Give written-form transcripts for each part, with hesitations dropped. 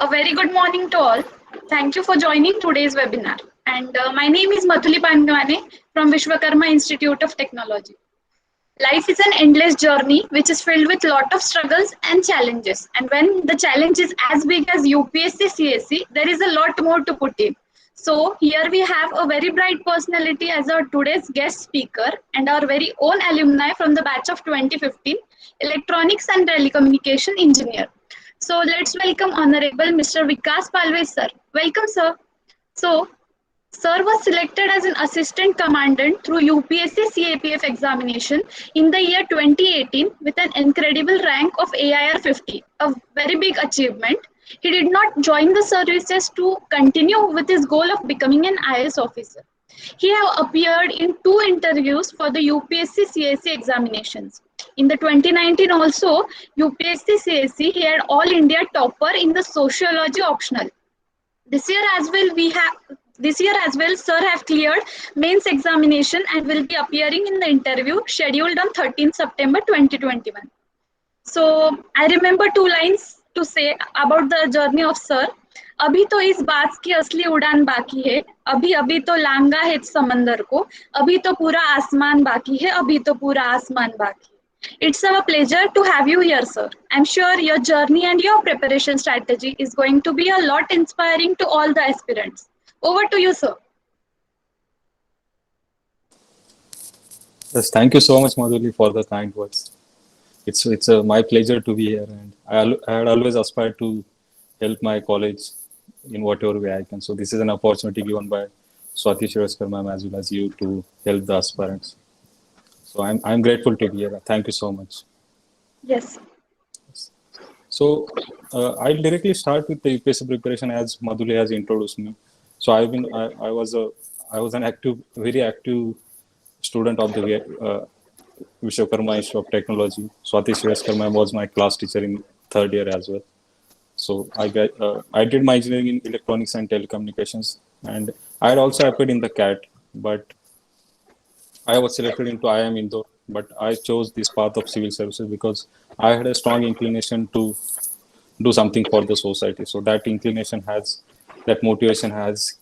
A very good morning to all. Thank you for joining today's webinar. And my name is Madhuli Pangwane from Vishwakarma Institute of Technology. Life is an endless journey which is filled with lot of struggles and challenges. And when the challenge is as big as UPSC CSC, there is a lot more to put in. So here we have a very bright personality as our today's guest speaker and our very own alumni from the batch of 2015, Electronics and Telecommunication Engineer. So let's welcome Honorable Mr. Vikas Palve sir. Welcome sir. So sir was selected as an assistant commandant through UPSC CAPF examination in the year 2018 with an incredible rank of AIR 50, a very big achievement. He did not join the services to continue with his goal of becoming an IAS officer. He have appeared in 2 interviews for the UPSC CSC examinations. In the 2019 also, UPSC CSC, he had All India topper in the sociology optional. This year as well, sir have cleared mains examination and will be appearing in the interview scheduled on 13th September 2021. So I remember 2 lines to say about the journey of sir. अभी तो इस बात की असली उड़ान बाकी है, अभी अभी तो लांगा है समंदर को, अभी तो पूरा आसमान बाकी है, अभी तो पूरा आसमान बाकी है. It's a pleasure to have you here, sir. I'm sure your journey and your preparation strategy is going to be a lot inspiring to all the aspirants. Over to you, sir. Yes, thank you so much, Madhuli, for the kind words. It's my pleasure to be here, and I had always aspired to help my college in whatever way I can. So this is an opportunity given by Swati Shiraskar ma'am as well as you to help the aspirants. So I'm grateful to be here. Thank you so much. Yes. So I'll directly start with the UPSC preparation as Madhuli has introduced me. So I was an very active student of the Vishwakarma Institute of Technology. Swati Shiraskar ma'am was my class teacher in third year as well. So I did my engineering in electronics and telecommunications, and I had also applied in the CAT, but I was selected into IIM Indore. But I chose this path of civil services because I had a strong inclination to do something for the society. So that motivation has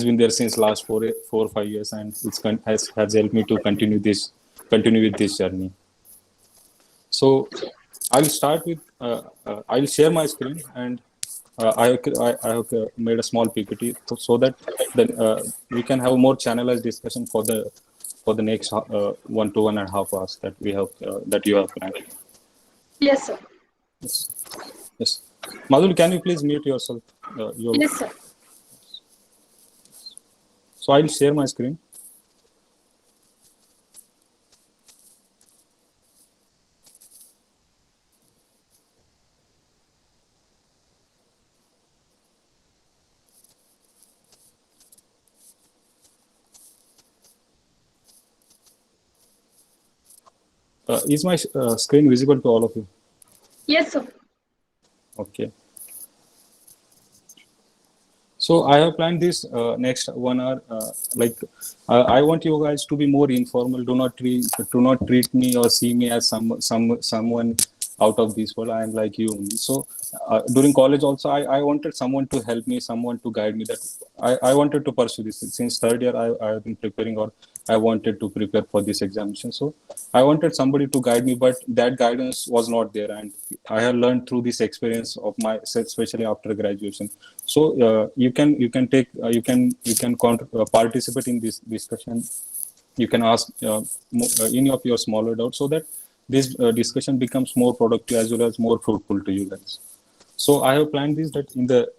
been there since last 4 or 5 years, and has helped me to continue with this journey. So I'll start with I'll share my screen, and I have made a small PPT so that then we can have a more channelized discussion for the next 1 to 1.5 hours that we have that you have planned. Yes, sir. Yes. Yes. Madhuri, can you please mute yourself? Yes, sir. So I'll share my screen. Is my screen visible to all of you? Yes, sir. Okay. So I have planned this next 1 hour. I want you guys to be more informal. Do not treat me or see me as someone out of this world. I am like you. So during college also, I wanted someone to help me, someone to guide me. That I wanted to pursue this since third year. I have been preparing, or I wanted to prepare for this examination. So I wanted somebody to guide me, but that guidance was not there, and I have learned through this experience of my, especially after graduation. So you can participate in this discussion. You can ask any of your smaller doubts, so that this discussion becomes more productive as well as more fruitful to you guys. So I have planned this that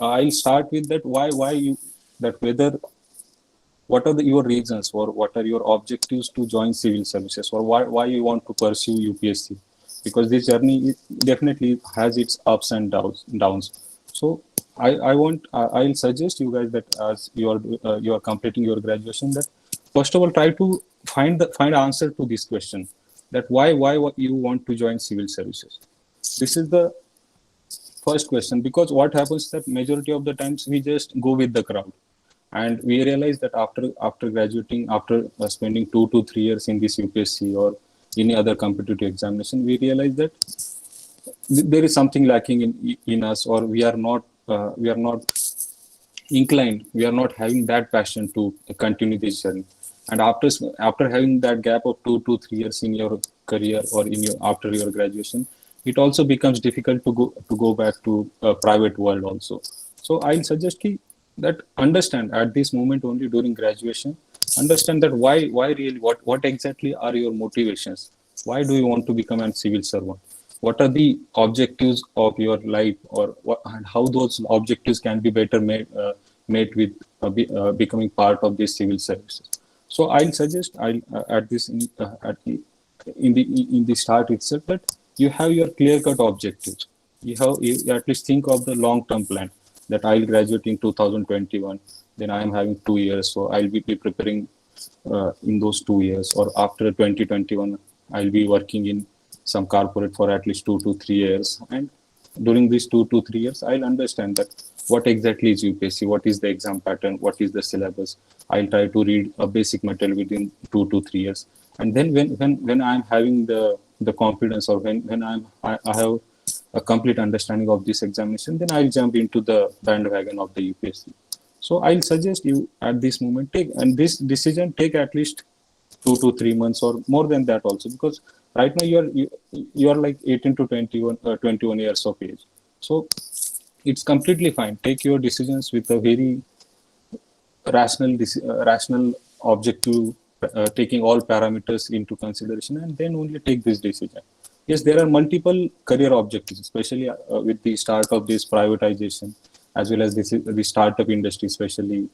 I'll start with that why you that whether what are your reasons or what are your objectives to join civil services, or why you want to pursue UPSC, because this journey definitely has its ups and downs. So I'll suggest you guys that as you are completing your graduation, that first of all try to find answer to this question, that why you want to join civil services. This is the first question, because what happens that majority of the times we just go with the crowd, and we realize that after graduating, after spending 2 to 3 years in this UPSC or any other competitive examination, we realize that there is something lacking in us, or we are not inclined, we are not having that passion to continue this journey. And after having that gap of 2 to 3 years in your career or in your after your graduation, it also becomes difficult to go back to a private world also. So I'll suggest that understand at this moment only during graduation, understand that why really, what exactly are your motivations, why do you want to become a civil servant, what are the objectives of your life, or and how those objectives can be better made with becoming part of these civil services. So I'll suggest, I'll at this in the start itself, that you have your clear cut objectives. You at least think of the long term plan, that I'll graduate in 2021, then I am having 2 years, so I'll be preparing in those 2 years, or after 2021 I'll be working in some corporate for at least 2 to 3 years. And during these 2 to 3 years, I'll understand that what exactly is UPSC, what is the exam pattern, what is the syllabus. I'll try to read a basic material within 2 to 3 years. And then when I'm having the confidence, or I have a complete understanding of this examination, then I'll jump into the bandwagon of the UPSC. So I'll suggest you at this moment take, and this decision take at least 2 to 3 months or more than that also, because right now you are like 18 to 21 years of age. So it's completely fine, take your decisions with a very rational objective, taking all parameters into consideration, and then only take this decision. Yes, there are multiple career objectives, especially with the start of this privatization, as well as the startup industry, especially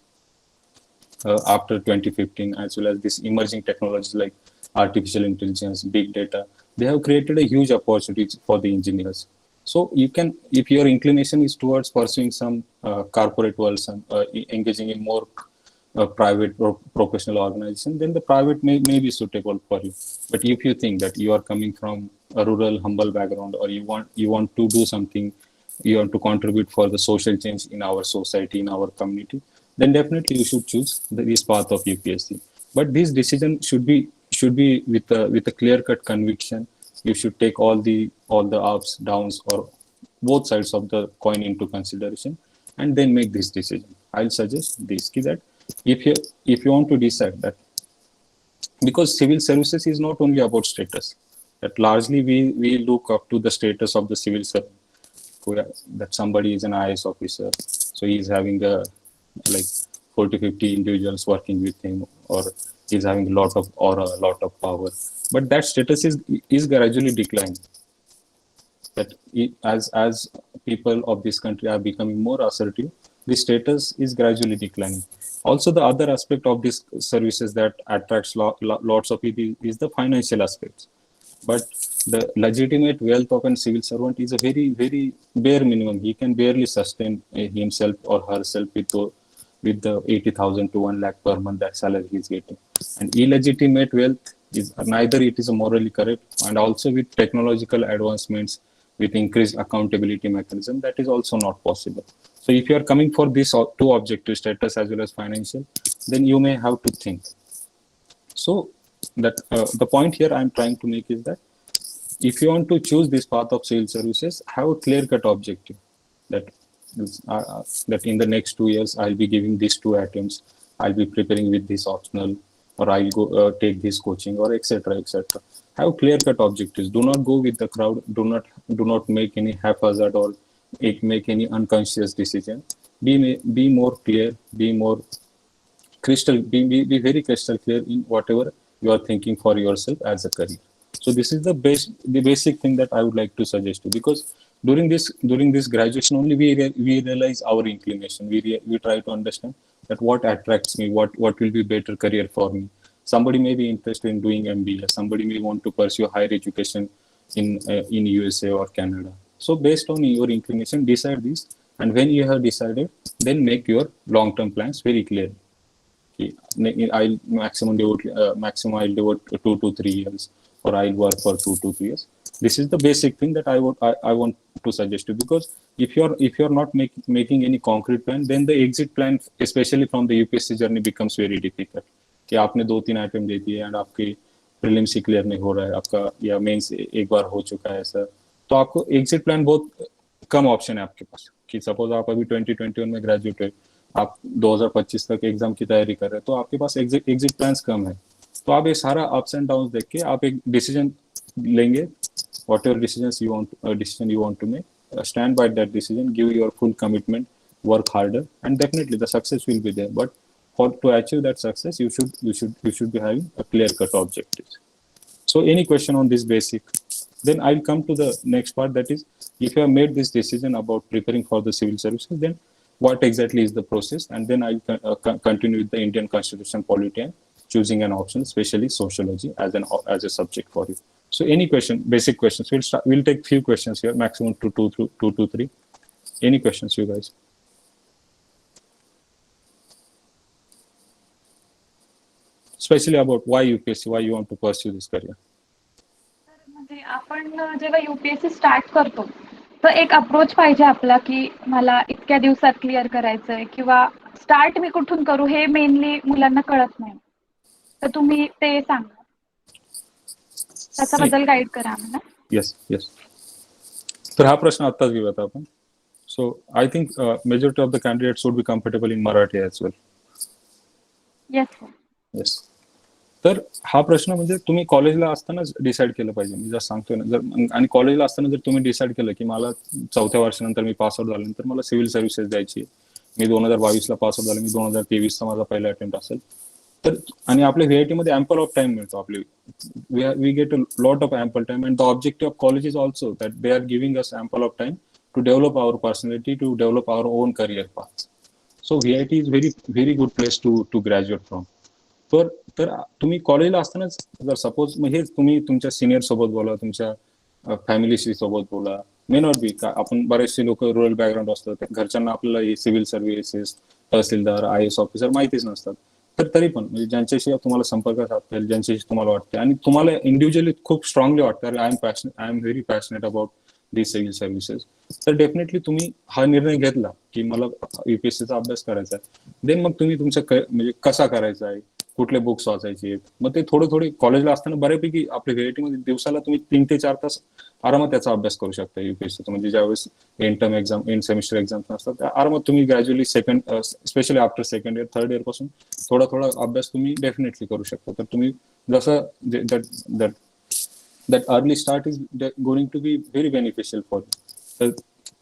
after 2015, as well as this emerging technologies like artificial intelligence, big data. They have created a huge opportunity for the engineers. So you can, if your inclination is towards pursuing some corporate world, some engaging in more private or professional organization, then the private may be suitable for you. But if you think that you are coming from a rural, humble background, or you want to do something, you want to contribute for the social change in our society, in our community, then definitely you should choose this path of UPSC. But this decision should be with a clear cut conviction. You should take all the ups, downs, or both sides of the coin into consideration, and then make this decision. I'll suggest this that if you want to decide that, because civil services is not only about status, that largely we look up to the status of the civil servant, that somebody is an IS officer, so he's having a like 40-50 individuals working with him, or he's having a lot of aura, a lot of power. But that status is gradually declining. That as people of this country are becoming more assertive, the status is gradually declining. Also, the other aspect of these services that attracts lots of people is the financial aspects. But the legitimate wealth of a civil servant is a very, very bare minimum. He can barely sustain himself or herself with the 80,000 to 1 lakh per month that salary he is getting. And illegitimate wealth is neither it is morally correct, and also with technological advancements, with increased accountability mechanism, that is also not possible. So if you are coming for these two objectives, status as well as financial, then you may have to think. So that the point here I'm trying to make is that if you want to choose this path of civil services, have a clear-cut objective that that in the next 2 years I'll be giving these two attempts, I'll be preparing with this optional, or I'll go take this coaching, or etc. etc. Have clear-cut objectives. Do not go with the crowd. Do not make any haphazard or make any unconscious decision. Be more clear. Be more be very crystal clear in whatever you are thinking for yourself as a career. So this is the basic thing that I would like to suggest you, because during this graduation only we realize our inclination. We try to understand that what attracts me, what will be better career for me. Somebody may be interested in doing MBA. Somebody may want to pursue higher education in USA or Canada. So based on your inclination, decide this, and when you have decided, then make your long-term plans very clear. I'll maximum I'll devote 2 to 3 years, or I'll work for 2 to 3 years. This is the basic thing that I want to suggest you, because if you're not making any concrete plan, then the exit plan, especially from the UPSC journey, becomes very difficult. कि आपने 2-3 item दे दिए and आपके prelims ही clear नहीं हो रहा है, आपका या मेंस एक बार हो चुका है ऐसा, तो आपको एग्जिट प्लान बहुत कम ऑप्शन है आपके पास, कि सपोज आप अभी 2021 में ग्रेजुएट हुए, आप 2025 तक एग्जाम की तैयारी कर रहे हैं, तो आपके पास एग्जिट प्लान्स कम है। तो आप ये सारा अप्स एंड डाउन देख के आप एक डिसीजन लेंगे, whatever decision you want to make, stand by that decision, give your full commitment, work harder, and definitely the success will be there. But to achieve that success, you should be having a clear cut objectives. So any question on this basic? Then I'll come to the next part, that is, if you have made this decision about preparing for the civil services, then what exactly is the process? And then I'll continue with the Indian Constitution polity and choosing an option, especially sociology as a subject for you. So any question, basic questions. We'll take few questions here, maximum two to three. Any questions, you guys? Especially about why UPSC, why you want to pursue this career. म्हणजे आपण जेव्हा UPSC start करतो तर एक approach पाहिजे आपला, की मला इतक्या दिवसात क्लिअर करायचंय, किंवा स्टार्ट मी कुठून करू हे मेनली मुलांना कळत नाही. तर तुम्ही ते सांगा, त्याच्याबद्दल गाईड करा आम्हाला. येस. तर हा प्रश्न आत्ताच घेऊयात आपण. So I think majority of the candidates would be comfortable in Marathi as well. Yes. तर हा प्रश्न म्हणजे तुम्ही कॉलेजला असतानाच डिसाईड केलं पाहिजे. मी जर सांगतोय ना, जर आणि कॉलेजला असताना जर तुम्ही डिसाईड केलं की मला 4थ्या वर्षानंतर मी पासआउट झाल्यानंतर मला सिव्हिल सर्व्हिसेस द्यायची, मी 2022ला पासआउट झालो, मी 2023चा माझा पहिला अटेम्प्ट असेल, तर आणि आपल्या व्हीआयटी मध्ये अँपल ऑफ टाइम मिळतो. आपले we get a lot of ample time, and the objective of college is also that they are giving us ample of time to develop our personality, to develop our own career path. So VIT is very good place to graduate from. तर तुम्ही कॉलेजला असतानाच जर suppose हे तुम्ही तुमच्या senior सोबत बोला, तुमच्या फॅमिलीशी सोबत बोला, मे नॉट बी का आपण बरेचसे लोक रुरल बॅकग्राऊंड असतात, घरच्यांना आपल्याला सिव्हिल सर्व्हिसेस, तहसीलदार, IAS ऑफिसर माहितीच नसतात, तर तरी पण म्हणजे ज्यांच्याशी तुम्हाला संपर्क साधता येईल, ज्यांच्याशी तुम्हाला वाटते आणि तुम्हाला इंडिव्हिज्युअली खूप स्ट्रॉंगली वाटतं, I am very passionate about the civil services, तर डेफिनेटली तुम्ही हा निर्णय घेतला की मला UPSCचा अभ्यास करायचा आहे, देन मग तुम्ही तुमचं म्हणजे कसा करायचा आहे, कुठले बुक्स वाचायचे आहेत, मग ते थोडे कॉलेजला असताना बऱ्यापैकी आपल्या व्हीआयटी मध्ये दिवसाला तुम्ही 3 ते 4 तास आरामात त्याचा अभ्यास करू शकता UPSCचा. म्हणजे ज्यावेळेस and term exam, and semester exam असतात, आरामात तुम्ही gradually specially after second year, third year पासून थोडा अभ्यास तुम्ही डेफिनेटली करू शकता. तर तुम्ही जसं that early start is going to be very beneficial for you. तर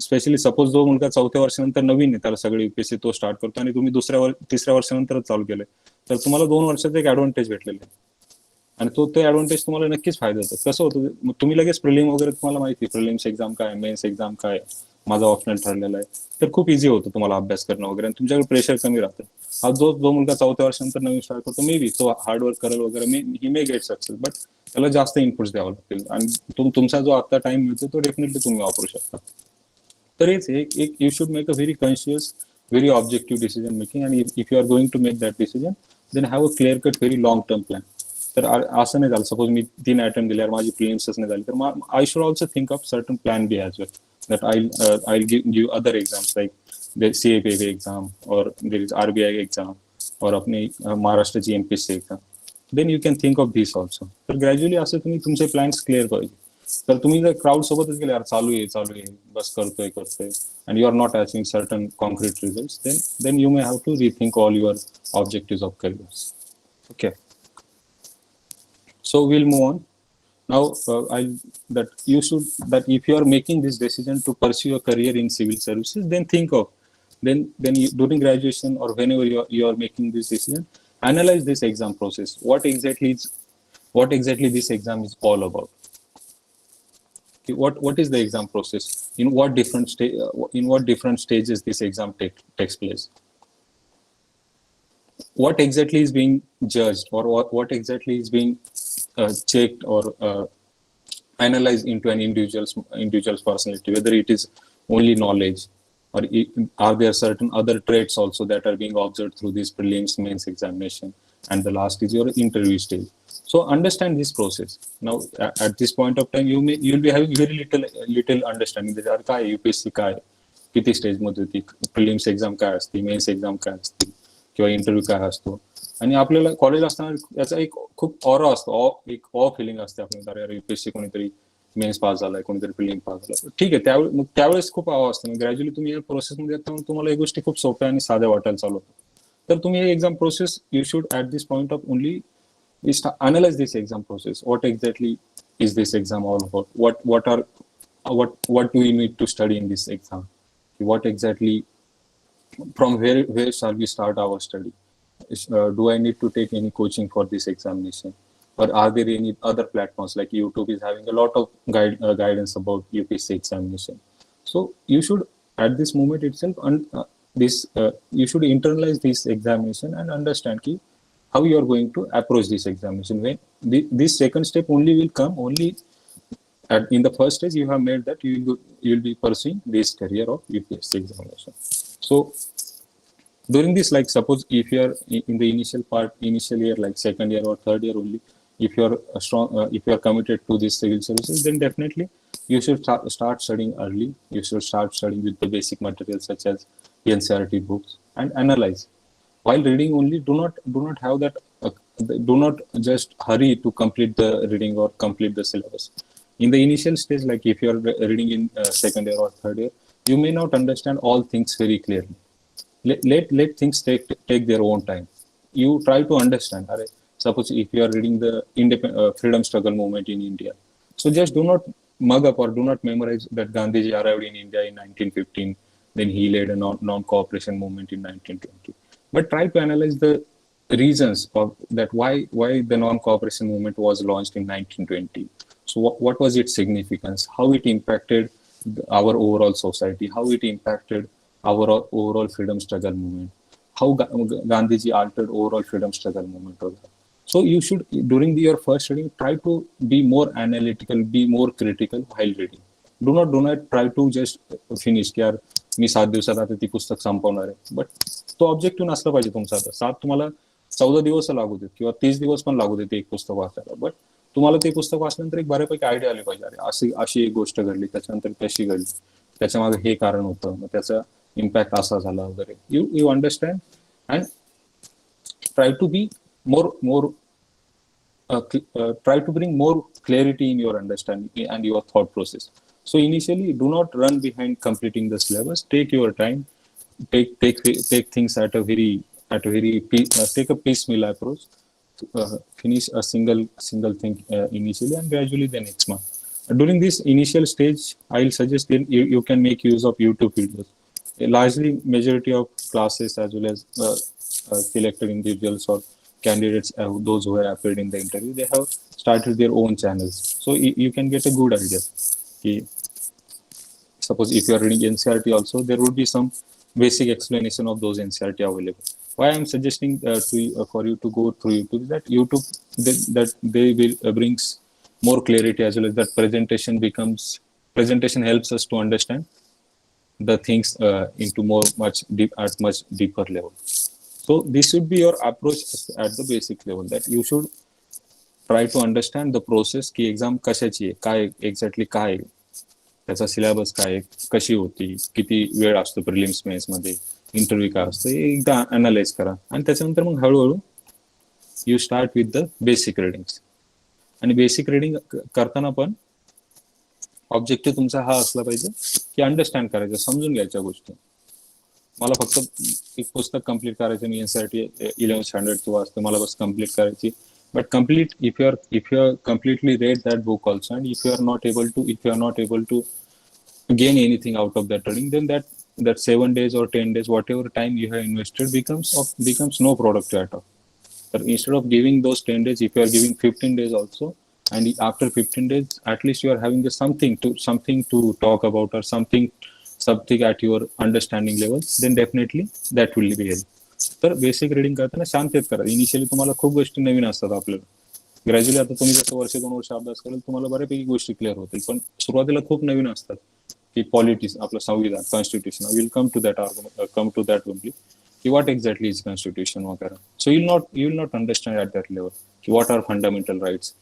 स्पेशली सपोज जो मुलगा 4थ्या वर्षानंतर नवीन आहे, त्याला सगळे UPSC तो स्टार्ट करतो आणि तुम्ही 3ऱ्या वर्षानंतरच चालू केलंय, तर तुम्हाला 2 वर्षाचा एक ऍडव्हान्टेज भेटलेला आहे आणि तो ऍडव्हान्टेज तुम्हाला नक्कीच फायदा होतो. कसं होतं, तुम्ही लगेच प्रिलिम वगैरे तुम्हाला माहिती, प्रिलिम्स एक्झाम काय, मेन्स एक्झाम काय, माझा ऑप्शनल ठरलेला आहे, तर खूप इझी होतं तुम्हाला अभ्यास करणं वगैरे आणि तुमच्याकडे प्रेशर कमी राहतं. हा जो मुलगा 4थ्या वर्षानंतर नवीन स्टार्ट करतो, मे बी तो हार्डवर्क करेल वगैरे, ही मे गेट सक्सेस, बट त्याला जास्त इनपुट्स द्यावं लागतील आणि तुमचा जो आता टाइम मिळतो तो डेफिनेटली तुम्ही वापरू शकता. तर हेच एक you should make a very conscious, very objective decision making, आणि if you are going to make that decision, then have a clear cut very long term plan. तर असं नाही झालं, सपोज मी 3 अटेम्प्ट दिल्यावर माझी प्रिलिम्सच नाही झाली, तर I should also think of certain plan B as well, that I'll give other exams like the CAPA exam, or there is RBI exam, or अपने Maharashtra MPSC exam. Then you can think of this also. तर gradually असं तुम्ही तुमचे plans clear पाहिजे. तर तुम्ही जर crowd सोबतच गेले, यार चालू आहे बस करतोय and you are not achieving certain concrete results, then you may have to rethink all your objectives of careers. Okay, so we'll move on. Now, that if you are making this decision to pursue a career in civil services, then think of, then during graduation or whenever you are making this decision, analyze this exam process. What exactly this exam is all about. Okay, what is the exam process? In what different stages this exam takes place? What exactly is being judged, or what exactly is being checked or analyzed into an individual's personality, whether it is only knowledge, or are there certain other traits also that are being observed through these prelims, mains examination, and the last is your interview stage. So understand this process. Now at this point of time you'll be having very little understanding that काय UPSC काय, किती stage मध्ये होती, prelims exam काय असते, mains exam काय असते, किंवा इंटरव्ह्यू काय असतो. आणि आपल्याला कॉलेज असताना याचा एक खूप ऑरा असतो, एक ऑ फिलिंग असते आपल्याला, अरे UPSC कोणीतरी मेन्स पास झालाय, कोणीतरी फिलिंग पास झाला, ठीक आहे. मग त्यावेळेस खूप हवं असतं. ग्रॅज्युअली तुम्ही या प्रोसेसमध्ये येता, तुम्हाला या गोष्टी खूप सोप्या आणि साध्या वाटायला चालू होतात. तर तुम्ही हे exam process you should at this point of only analyze this exam process. What exactly is this exam all about? What do we need to study in this exam? What exactly, from where shall we start our study? Do I need to take any coaching for this examination, or are there any other platforms like YouTube is having a lot of guidance about UPSC examination? So you should at this moment itself you should internalize this examination and understand how you are going to approach this examination. When this second step only will come only in the first stage you have made that you will be pursuing this career of UPSC examination. So during this, like suppose if you are in the initial year, like second year or third year only, if you are if you are committed to this civil services, then definitely you should start studying early. You should start studying with the basic materials such as NCERT books and analyze. While reading only, do not have that do not just hurry to complete the reading or complete the syllabus. In the initial stage, like if you are reading in second year or third year, you may not understand all things very clearly. Let things take their own time. You try to understand. Suppose if you are reading the freedom struggle movement in India, so just do not mug up or do not memorize that Gandhiji arrived in India in 1915, then he led a non-cooperation movement in 1920. But try to analyze the reasons of that, why the non-cooperation movement was launched in 1920. So what was its significance? How it impacted our overall society? How it impacted our overall freedom struggle movement? How Gandhiji altered overall freedom struggle movement? So you should, during your first reading, try to be more analytical, be more critical while reading. Do not try to just finish की यार मी 7 दिवसात आता ती पुस्तक संपवणार आहे. But तो objective नसला पाहिजे तुमचा. आता 7 तुम्हाला 14 दिवस लागू देत किंवा 30 दिवस पण लागू देत एक पुस्तक वाचायला, बट तुम्हाला ते पुस्तक वाचल्यानंतर एक बऱ्यापैकी आयडिया आली पाहिजे. अरे अशी एक गोष्ट घडली, त्याच्यानंतर तशी घडली, त्याच्यामागे हे कारण होतं, मग त्याचा इम्पॅक्ट असा झाला वगैरे. You understand and try to be more try to bring more clarity in your understanding and your thought process. So initially, do not run behind completing the syllabus. Take your time. Take things at a very take a piecemeal approach. Finish a single thing initially, and gradually the next month. During this initial stage, I'll suggest you can make use of YouTube videos. Largely, majority of classes as well as selected individuals or candidates, those who have appeared in the interview, they have started their own channels. So you can get a good idea. Suppose if you are reading NCERT also, there would be some basic explanation of those NCERT available. Why I'm suggesting for you to go through YouTube is that YouTube that they will brings more clarity, as well as that presentation helps us to understand the things into at much deeper level. So this should be your approach at the basic level, that you should try to understand the process की exam कशाची आहे, काय exactly काय, त्याचा syllabus काय, कशी होती, किती वेळ असतो प्रिलिम्स मेन्स मध्ये, इंटरव्ह्यू काय असतं, एकदा अनालाइज करा. आणि त्याच्यानंतर मग हळूहळू you start with the basic readings. आणि बेसिक रिडिंग करताना पण ऑब्जेक्टिव्ह तुमचा हा असला पाहिजे की अंडरस्टँड करायचं, समजून घ्यायच्या गोष्टी. मला फक्त एक पुस्तक कंप्लीट करायचं, मी NCERT 11th स्टँडर्डची वाचतो, मला बस कंप्लीट करायची. But if you are completely read that book also, and if you are not able to gain anything out of that reading, then that 7 days or 10 days, whatever time you have invested, becomes no productive at all. But instead of giving those 10 days, if you are giving 15 days also, and after 15 days, at least you are having something to talk about, or something at your understanding level, then definitely that will be helpful. तर basic reading करताना शांततेत करा. Initially तुम्हाला खूप गोष्टी नवीन असतात आपल्याला. Gradually आता तुम्ही जसं 1-2 वर्ष अभ्यास कराल, तुम्हाला बऱ्यापैकी गोष्टी क्लिअर होतील, पण सुरुवातीला खूप नवीन असतात. की पॉलिटिक्स, आपलं संविधान, constitution, will come to that only, की व्हॉट एक्झॅक्टली इज कॉन्स्टिट्यूशन वगैरे. So you will not understand at that level की what are fundamental rights,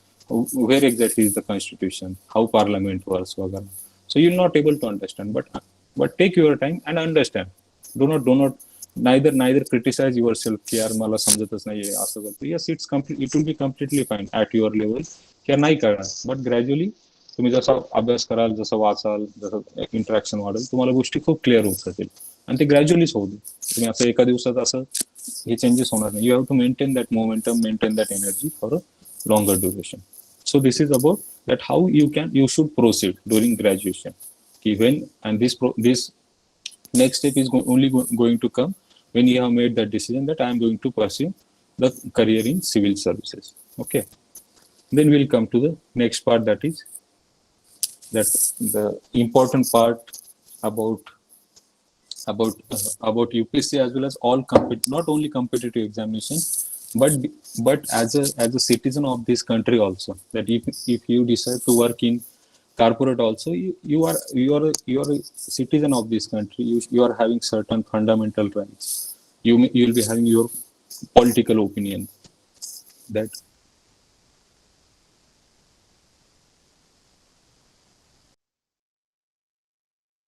where exactly is the constitution, how parliament works वगैरे. So you're not able to understand, but take your time and understand. Do not neither criticize yourself की यार मला समजतच नाहीये असं करतो. Yes, it will be completely fine at your level. क्या नाही करणार, but gradually तुम्ही जसा अभ्यास कराल, जसं वाचाल, जसं इंटरॅक्शन वाढेल, तुम्हाला गोष्टी खूप क्लिअर होत जातील. आणि ते ग्रॅज्युअलीच होऊ दे. तुम्ही असं एका दिवसात असं हे चेंजेस होणार नाही. You have to maintain that momentum, maintain that energy for a longer duration. So this is about that how you should proceed during graduation. When and this next step is going to come when you have made that decision that I am going to pursue the career in civil services. Okay. Then we'll come to the next part, that is that the important part about about UPSC as well as all not only competitive examination, but as a citizen of this country also. That if you decide to work in corporate also, you are a citizen of this country. You are having certain fundamental rights. You'll be having your political opinion. That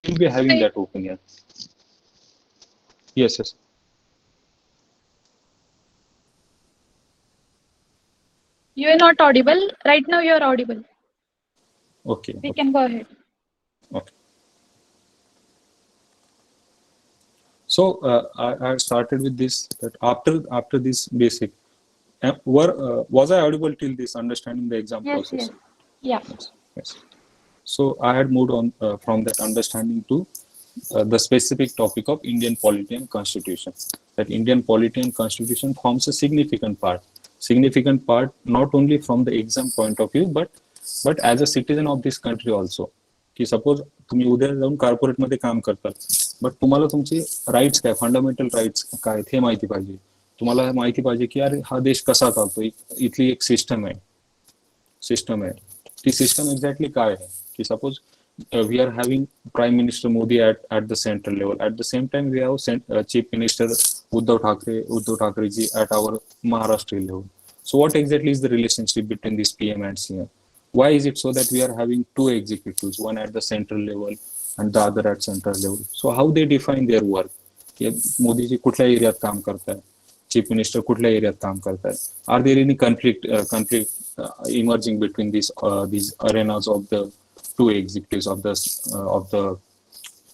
you'll be having that opinion. Yes, yes. You are not audible. Right now you are audible. Okay, We okay, can go ahead. okay. So I started with this, that after this basic, was I audible till this understanding the exam Yes, yes. process? Yeah. Yes, yes. So I had moved on from that understanding to the specific topic of Indian polity and constitution. That Indian polity and constitution forms a significant part not only from the exam point of view, but as a citizen of this country also. की suppose तुम्ही उद्या जाऊन corporate मध्ये काम करतात, but तुम्हाला तुमचे rights काय, फंडामेंटल राईट्स काय आहेत हे माहिती पाहिजे. तुम्हाला माहिती पाहिजे की अरे हा देश कसा चालतो, इथली एक सिस्टम आहे. ती सिस्टम एक्झॅक्टली काय आहे. की suppose we are having Prime Minister Modi at the central level. At the same time, we have Chief Minister Uddhav Thackeray ji at our Maharashtra level. So, what exactly is the relationship between this PM and CM? Why is it so that we are having two executives, one at the central level and the other at central level? So, how they define their work? Modi ji कुठल्या एरियात काम करताय, chief minister कुठल्या एरियात काम करताय, are there any conflict emerging between these arenas of the two executives of the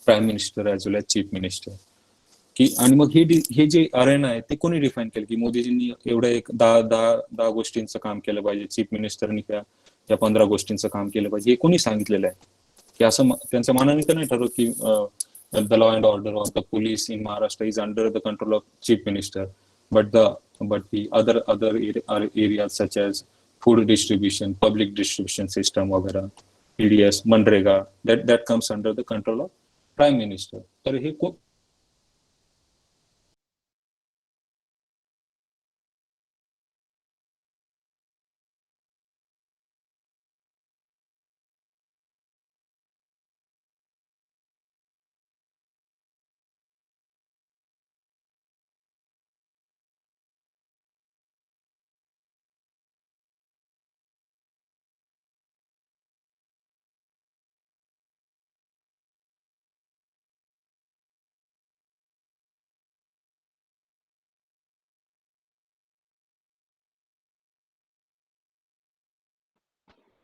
prime minister as well as chief minister? की आणि मग हे जे अरेना आहे ते कोणी डिफाईन केलं, की मोदीजींनी एवढं एक दहा गोष्टींचं काम केलं पाहिजे, चीफ मिनिस्टरनी त्या 15 गोष्टींचं काम केलं पाहिजे, हे कोणी सांगितलेलं आहे? की असं त्यांच्या मनाने तर नाही ठरवत की the law and order of the police in Maharashtra is under the control of chief minister, but the other areas such as food distribution, public distribution system वगैरह, PDS, MNREGA, that comes under the control of prime minister. तर हे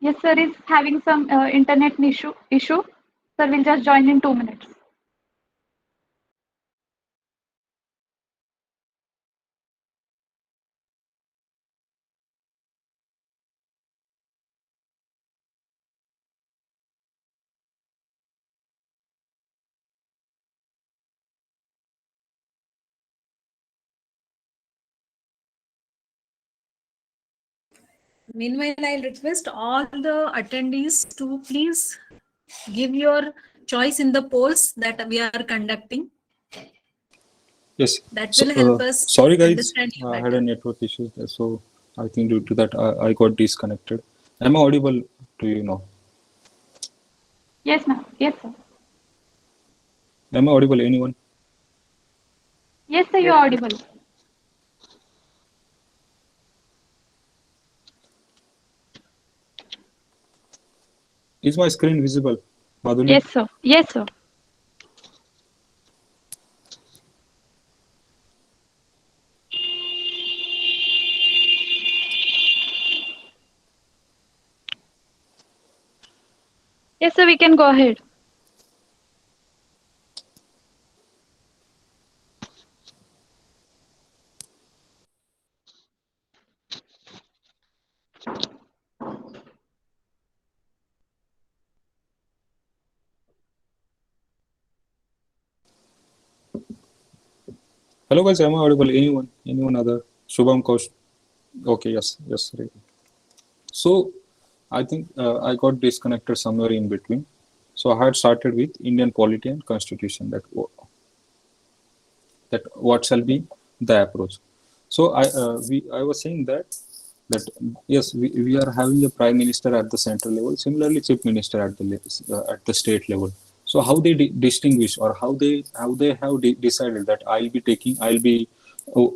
Yes, sir is having some internet issue. Sir will just join in 2 minutes. Meanwhile, I'll request all the attendees to please give your choice in the polls that we are conducting. Yes. That will help us sorry guys, understand you I had better. a network issue, so I think due to that I got disconnected. Am I audible to you now? Yes, ma'am. Yes, sir. Am I audible? Anyone? Yes, sir, you are audible. Is my screen visible, Madhuli? Yes, sir. Yes, sir. Yes, sir, we can go ahead. Hello guys, am I audible? Anyone? Anyone other? Shubham, Kaush? Okay, yes, yes. Right. So I think I got disconnected somewhere in between. So I had started with Indian polity and constitution, that what shall be the approach. So I was saying that yes, we are having a prime minister at the central level, similarly chief minister at the state level. So how they distinguish, or how they have decided that I'll be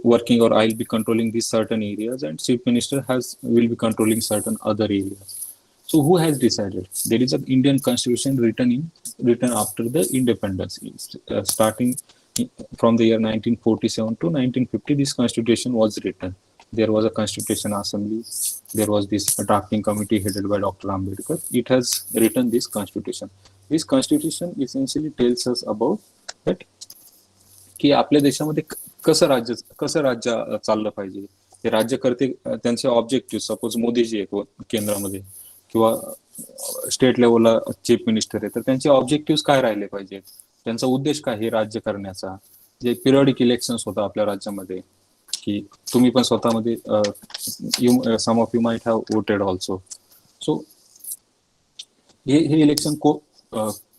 working, or I'll be controlling these certain areas, and chief minister will be controlling certain other areas. So who has decided? There is an Indian constitution written after the independence, starting from the year 1947 to 1950. This constitution was written. There was a constitution assembly. There was this drafting committee headed by Dr. Ambedkar. It has written this constitution. This constitution essentially tells us about that की आपल्या देशामध्ये कसं राज्य चाललं पाहिजे. हे राज्यकर्ते त्यांचे objective, suppose मोदीजी आहेत केंद्रामध्ये किंवा स्टेट लेवलला चीफ मिनिस्टर आहे, तर त्यांचे ऑब्जेक्टिव्ह काय राहिले पाहिजेत, त्यांचा उद्देश काय हे राज्य करण्याचा. जे पिरियडिक इलेक्शन्स होता आपल्या राज्यामध्ये, की तुम्ही पण स्वतःमध्ये some of you might have voted also. So हे इलेक्शन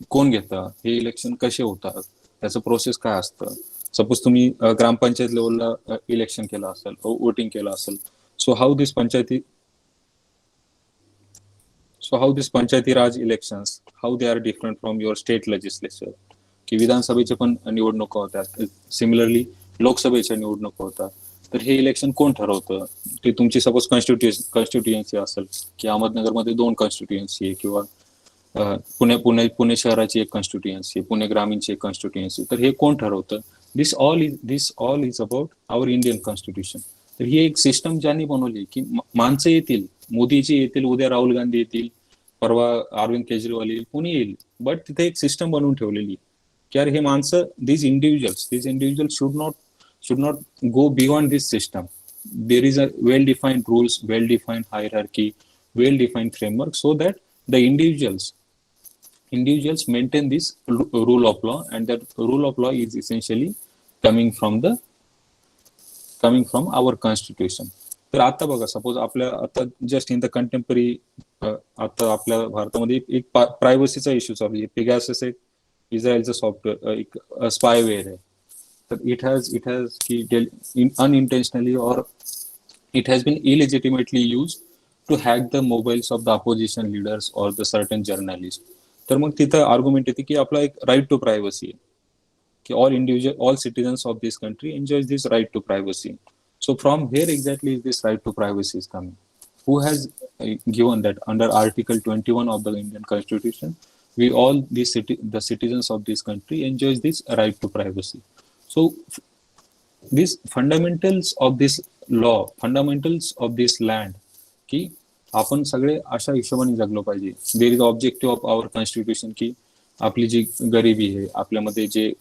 कोण घेतं, हे इलेक्शन कसे होतात, त्याचं प्रोसेस काय असतं. सपोज तुम्ही ग्रामपंचायत लेवलला इलेक्शन केलं असेल, वोटिंग केलं असेल, so how this panchayati raj elections, how they are different from your state legislature. की विधानसभेचे पण निवडणुका होतात, सिमिलरली लोकसभेच्या निवडणुका होतात. तर हे इलेक्शन कोण ठरवतं, ते तुमची सपोज कॉन्स्टिट्युएन्सी असेल, की अहमदनगरमध्ये 2 कॉन्स्टिट्युएन्सी आहे, किंवा पुणे शहराची एक कॉन्स्टिट्युएन्सी, पुणे ग्रामीणची एक कॉन्स्टिट्युएन्सी. तर हे कोण ठरवतं? This all is about our Indian constitution. तर ही एक सिस्टम ज्यांनी बनवली, की माणसं येतील, मोदीजी येतील, उद्या राहुल गांधी येतील, परवा अरविंद केजरीवाल येईल, कोणी येईल, बट तिथे एक सिस्टम बनवून ठेवलेली, की यार हे माणसं, these individuals should not go beyond this system. There is a well-defined rules, well-defined hierarchy, well-defined framework, so that the individuals maintain this rule of law, and that rule of law is essentially coming from our constitution. तर आता बघा, suppose आपल्या आता just in the contemporary, आता आपल्या भारतामध्ये एक प्रायव्हसीचा issue चालू आहे. पेगासस एक इस्रायलचं सॉफ्टवेअर, एक स्पायवेअर आहे. तर इट हॅज की unintentionally or it has been illegitimately used to hack the mobiles of the opposition leaders or the certain journalists. तर मग तिथं आर्ग्युमेंट येते की आपला एक राईट टू प्रायव्हसी आहे, की all citizens of this country enjoys this right to privacy. So from here exactly is this right to privacy is coming. Who has given that? Under Article 21 of the Indian Constitution, we all the citizens of this country enjoys this right to privacy. So these fundamentals of this law, fundamentals of this land, की आपण सगळे अशा हिशोबाने जगलो पाहिजे. There is objective of our constitution, की आपली जी गरिबी आहे, आपल्यामध्ये जे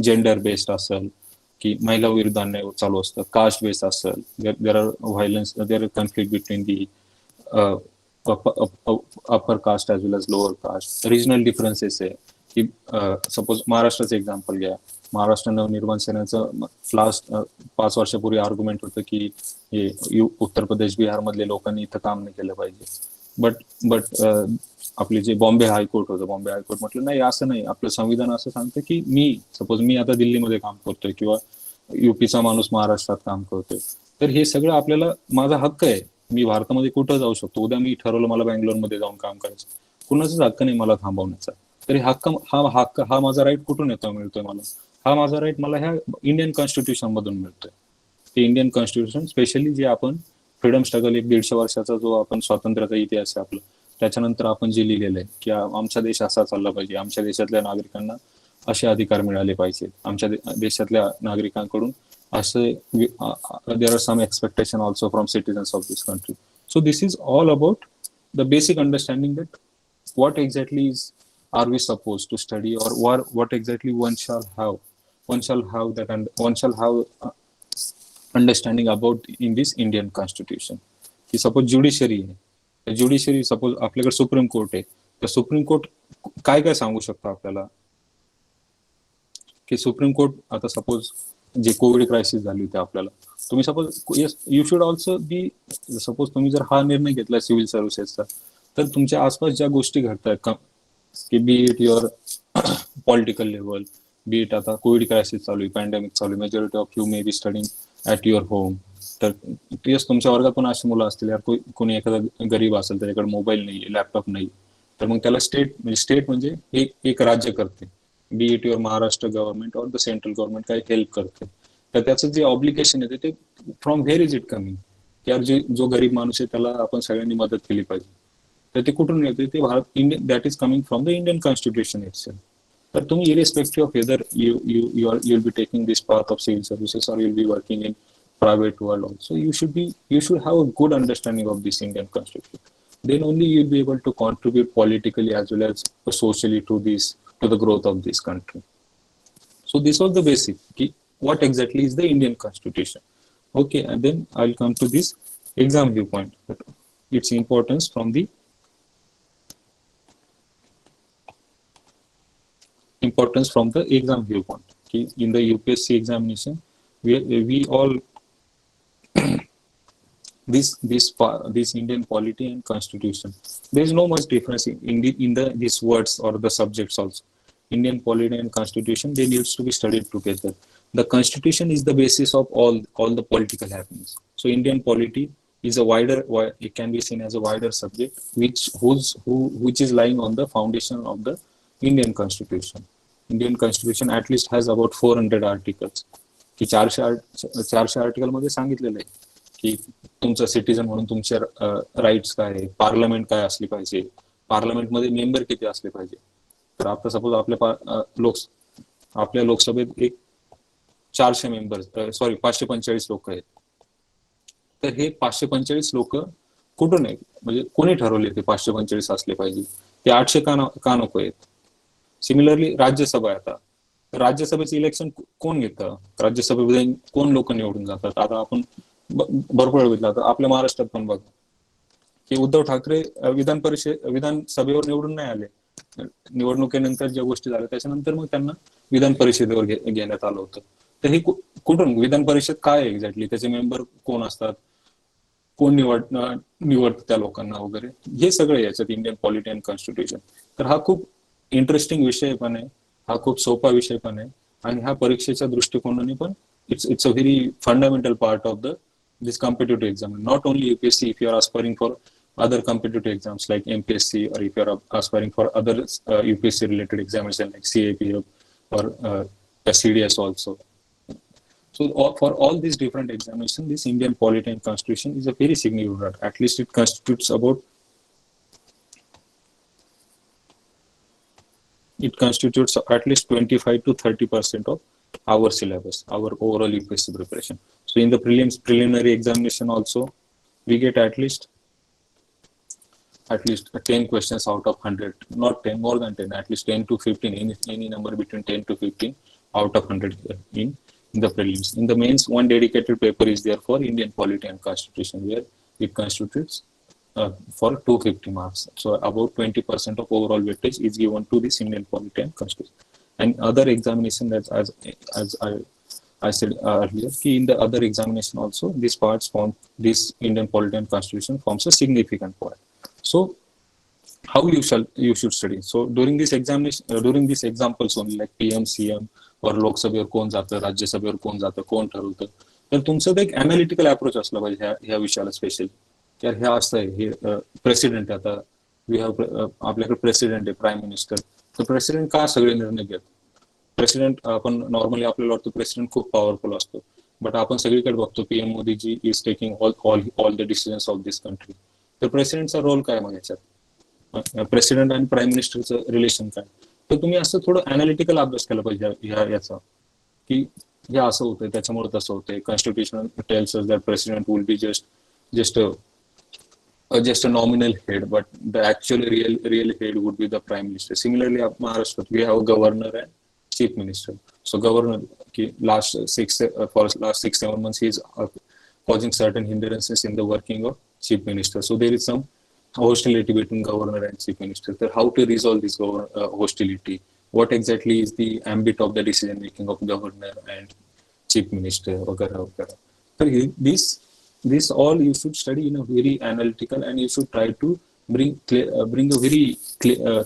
जेंडर बेस्ड असेल, की महिला विरुद्ध अन्याय चालू असतं, कास्ट बेस्ड असेल, there are violence, there are conflict between the upper caste as well as lower caste, regional differences आहे. की सपोज महाराष्ट्राचं एक्झाम्पल घ्या. महाराष्ट्र नवनिर्माण सेनेचं लास्ट 5 वर्षापूर्वी आर्ग्युमेंट होतं की हे उत्तर प्रदेश, बिहार मधले लोकांनी इथं काम नाही केलं पाहिजे. बट आपले जे बॉम्बे हायकोर्ट होतं, बॉम्बे हायकोर्ट म्हटलं नाही, असं नाही, आपलं संविधान असं सांगतं की मी आता दिल्लीमध्ये काम करतोय, किंवा युपीचा माणूस महाराष्ट्रात काम करतोय, तर हे सगळं आपल्याला, माझा हक्क आहे, मी भारतामध्ये कुठं जाऊ शकतो. उद्या मी ठरवलं मला बँगलोरमध्ये जाऊन काम करायचं, कुणाचाच हक्क नाही मला थांबवण्याचा. तर हा माझा राईट कुठून मिळतोय मला? हा माझा राईट मला ह्या इंडियन कॉन्स्टिट्यूशन मधून मिळतोय. ते इंडियन कॉन्स्टिट्यूशन स्पेशली जे आपण फ्रीडम स्ट्रगल, 150 वर्षाचा जो आपण स्वातंत्र्याचा इतिहास आहे आपला, त्याच्यानंतर आपण जे लिहिलेलं आहे की आमचा देश असा चालला पाहिजे, आमच्या देशातल्या नागरिकांना असे अधिकार मिळाले पाहिजेत, आमच्या देशातल्या नागरिकांकडून असे, there are some expectation also from citizens of this country. So this is all about the basic understanding that what exactly are we supposed to study, or what exactly one shall have that, and one shall have understanding about in this Indian constitution. की suppose judiciary आहे, judiciary suppose आपल्याकडे supreme court आहे, तर supreme court काय काय सांगू शकतो आपल्याला, की सुप्रीम कोर्ट आता सपोज जे कोविड क्रायसिस झाली होती आपल्याला, तुम्ही suppose you should also be, suppose तुम्ही जर हा निर्णय घेतला सिव्हिल सर्व्हिसेसचा, तर तुमच्या आसपास ज्या गोष्टी घडतात की B it your political level, B it आता कोविड क्रायसिस चालू आहे, पॅन्डेमिक चालू आहे, majority of you may be studying at your home. तर तेच तुमच्या वर्गात पण अशी मुलं असतील, यार कोणी एखादा गरीब असेल त्याच्याकडे मोबाईल नाही, लॅपटॉप नाही, तर मग त्याला स्टेट म्हणजे एक राज्य करते, B it your Maharashtra government और द सेंट्रल गव्हर्नमेंट काही हेल्प करते. तर त्याचं जे ऑब्लिगेशन आहे ते from where is it coming, यार जो गरीब माणूस आहे त्याला आपण सगळ्यांनी मदत केली पाहिजे. तर ते कुठून येते, ते Bharat Indian, that is coming from the Indian constitution itself. तर तुम्ही irrespective of whether you'll be taking this path of civil services or you'll be working in private world also, you should have a good understanding of this Indian constitution. Then only you'll be able to contribute politically as well as socially to the growth of this country. So this was the basic key, what exactly is the Indian constitution. Okay, and then I'll come to this exam viewpoint, its importance from the exam viewpoint. In the UPSC examination, we all this Indian polity and constitution, there is no much difference in these words or the subjects also. Indian polity and constitution, they needs to be studied together. The constitution is the basis of all the political happenings. So Indian polity is it can be seen as a wider subject which is lying on the foundation of the Indian constitution. Indian constitution at least has about 400 articles. की 400 article मध्ये सांगितलेलं आहे की तुमचं citizen म्हणून तुमचे rights काय आहे, पार्लमेंट काय असली पाहिजे, पार्लमेंटमध्ये मेंबर किती असले पाहिजे. तर आता सपोज आपल्या लोकसभेत 400 मेंबर्स, 545 लोक आहेत. तर हे 545 लोक कुठून आहेत, म्हणजे कोणी ठरवले ते 545 असले पाहिजे, ते 800 का नको आहेत. सिमिलरली राज्यसभा आहे, आता राज्यसभेचं इलेक्शन कोण घेतं, राज्यसभेमध्ये कोण लोक निवडून जातात. आता आपण भरपूर वेळ बघितला, आता आपल्या महाराष्ट्रात पण बघा की उद्धव ठाकरे विधानसभेवर निवडून नाही आले, निवडणुकीनंतर ज्या गोष्टी झाल्या त्याच्यानंतर मग त्यांना विधान परिषदेवर घेण्यात आलं होतं. तर हे कुठून, विधान परिषद काय आहे एक्झॅक्टली, त्याचे मेंबर कोण असतात, कोण निवडतं त्या लोकांना वगैरे, हे सगळं याच्यात इंडियन पॉलिटी अँड कॉन्स्टिट्यूशन. तर हा खूप इंटरेस्टिंग विषय पण आहे, हा खूप सोपा विषय पण आहे, आणि हा परीक्षेच्या दृष्टिकोनाने पण it's a very fundamental part of this competitive exam. Not only UPSC, if you are aspiring for other competitive exams like MPSC, or if you are aspiring for other UPSC related examinations like CAPF or CDS also. So for all these different examinations, this Indian polity and constitution is a very significant. At least it constitutes at least 25 to 30% of our syllabus, our overall UPSC preparation. So in the preliminary examination also, we get at least 10 questions out of 100, not 10, more than 10, at least 10 to 15, any number between 10 to 15 out of 100 in the prelims. In the mains, one dedicated paper is there for Indian polity and constitution, where it constitutes for 250 marks. So about 20% of overall weightage is given to this Indian polity and constitution. And other examination, that as I said earlier, in the other examination also, this Indian polity and constitution forms a significant part. So how you should study. So during this examination, during these examples only, like PM, CM or लोकसभेवर कोण जातं, राज्यसभेवर कोण जातं, कोण ठरवतं, तर तुमचं एक analytical approach असला पाहिजे ह्या विषयाला स्पेशली. तर हे असं आहे, हे प्रेसिडेंट, आता आपल्याकडे प्रेसिडेंट आहे, प्राईम मिनिस्टर. तर प्रेसिडेंट का सगळे निर्णय घेत, प्रेसिडेंट आपण नॉर्मली आपल्याला वाटतं प्रेसिडेंट खूप पॉवरफुल असतो, बट आपण सगळीकडे बघतो PM Modiji is taking all the decisions of this country. तर प्रेसिडेंटचा रोल काय मग याच्यात, प्रेसिडेंट आणि प्राईम मिनिस्टरचं रिलेशन काय. तर तुम्ही असं थोडं अनालिटिकल अभ्यास केला पाहिजे याचा, की हे असं होतंय त्याच्यामुळे तसं होतंय. Constitution tells us that president will be just just a nominal head, but the actual real head would be the prime minister. Similarly, up Maharashtra, we have a governor and chief minister. So governor, for last 6-7 months, he is causing certain hindrances in the working of chief minister. So there is some hostility between governor and chief minister. So how to resolve this hostility? What exactly is the ambit of the decision making of governor and chief minister, वगैरह वगैरह. So this all you should study in a very analytical, and you should try to bring a very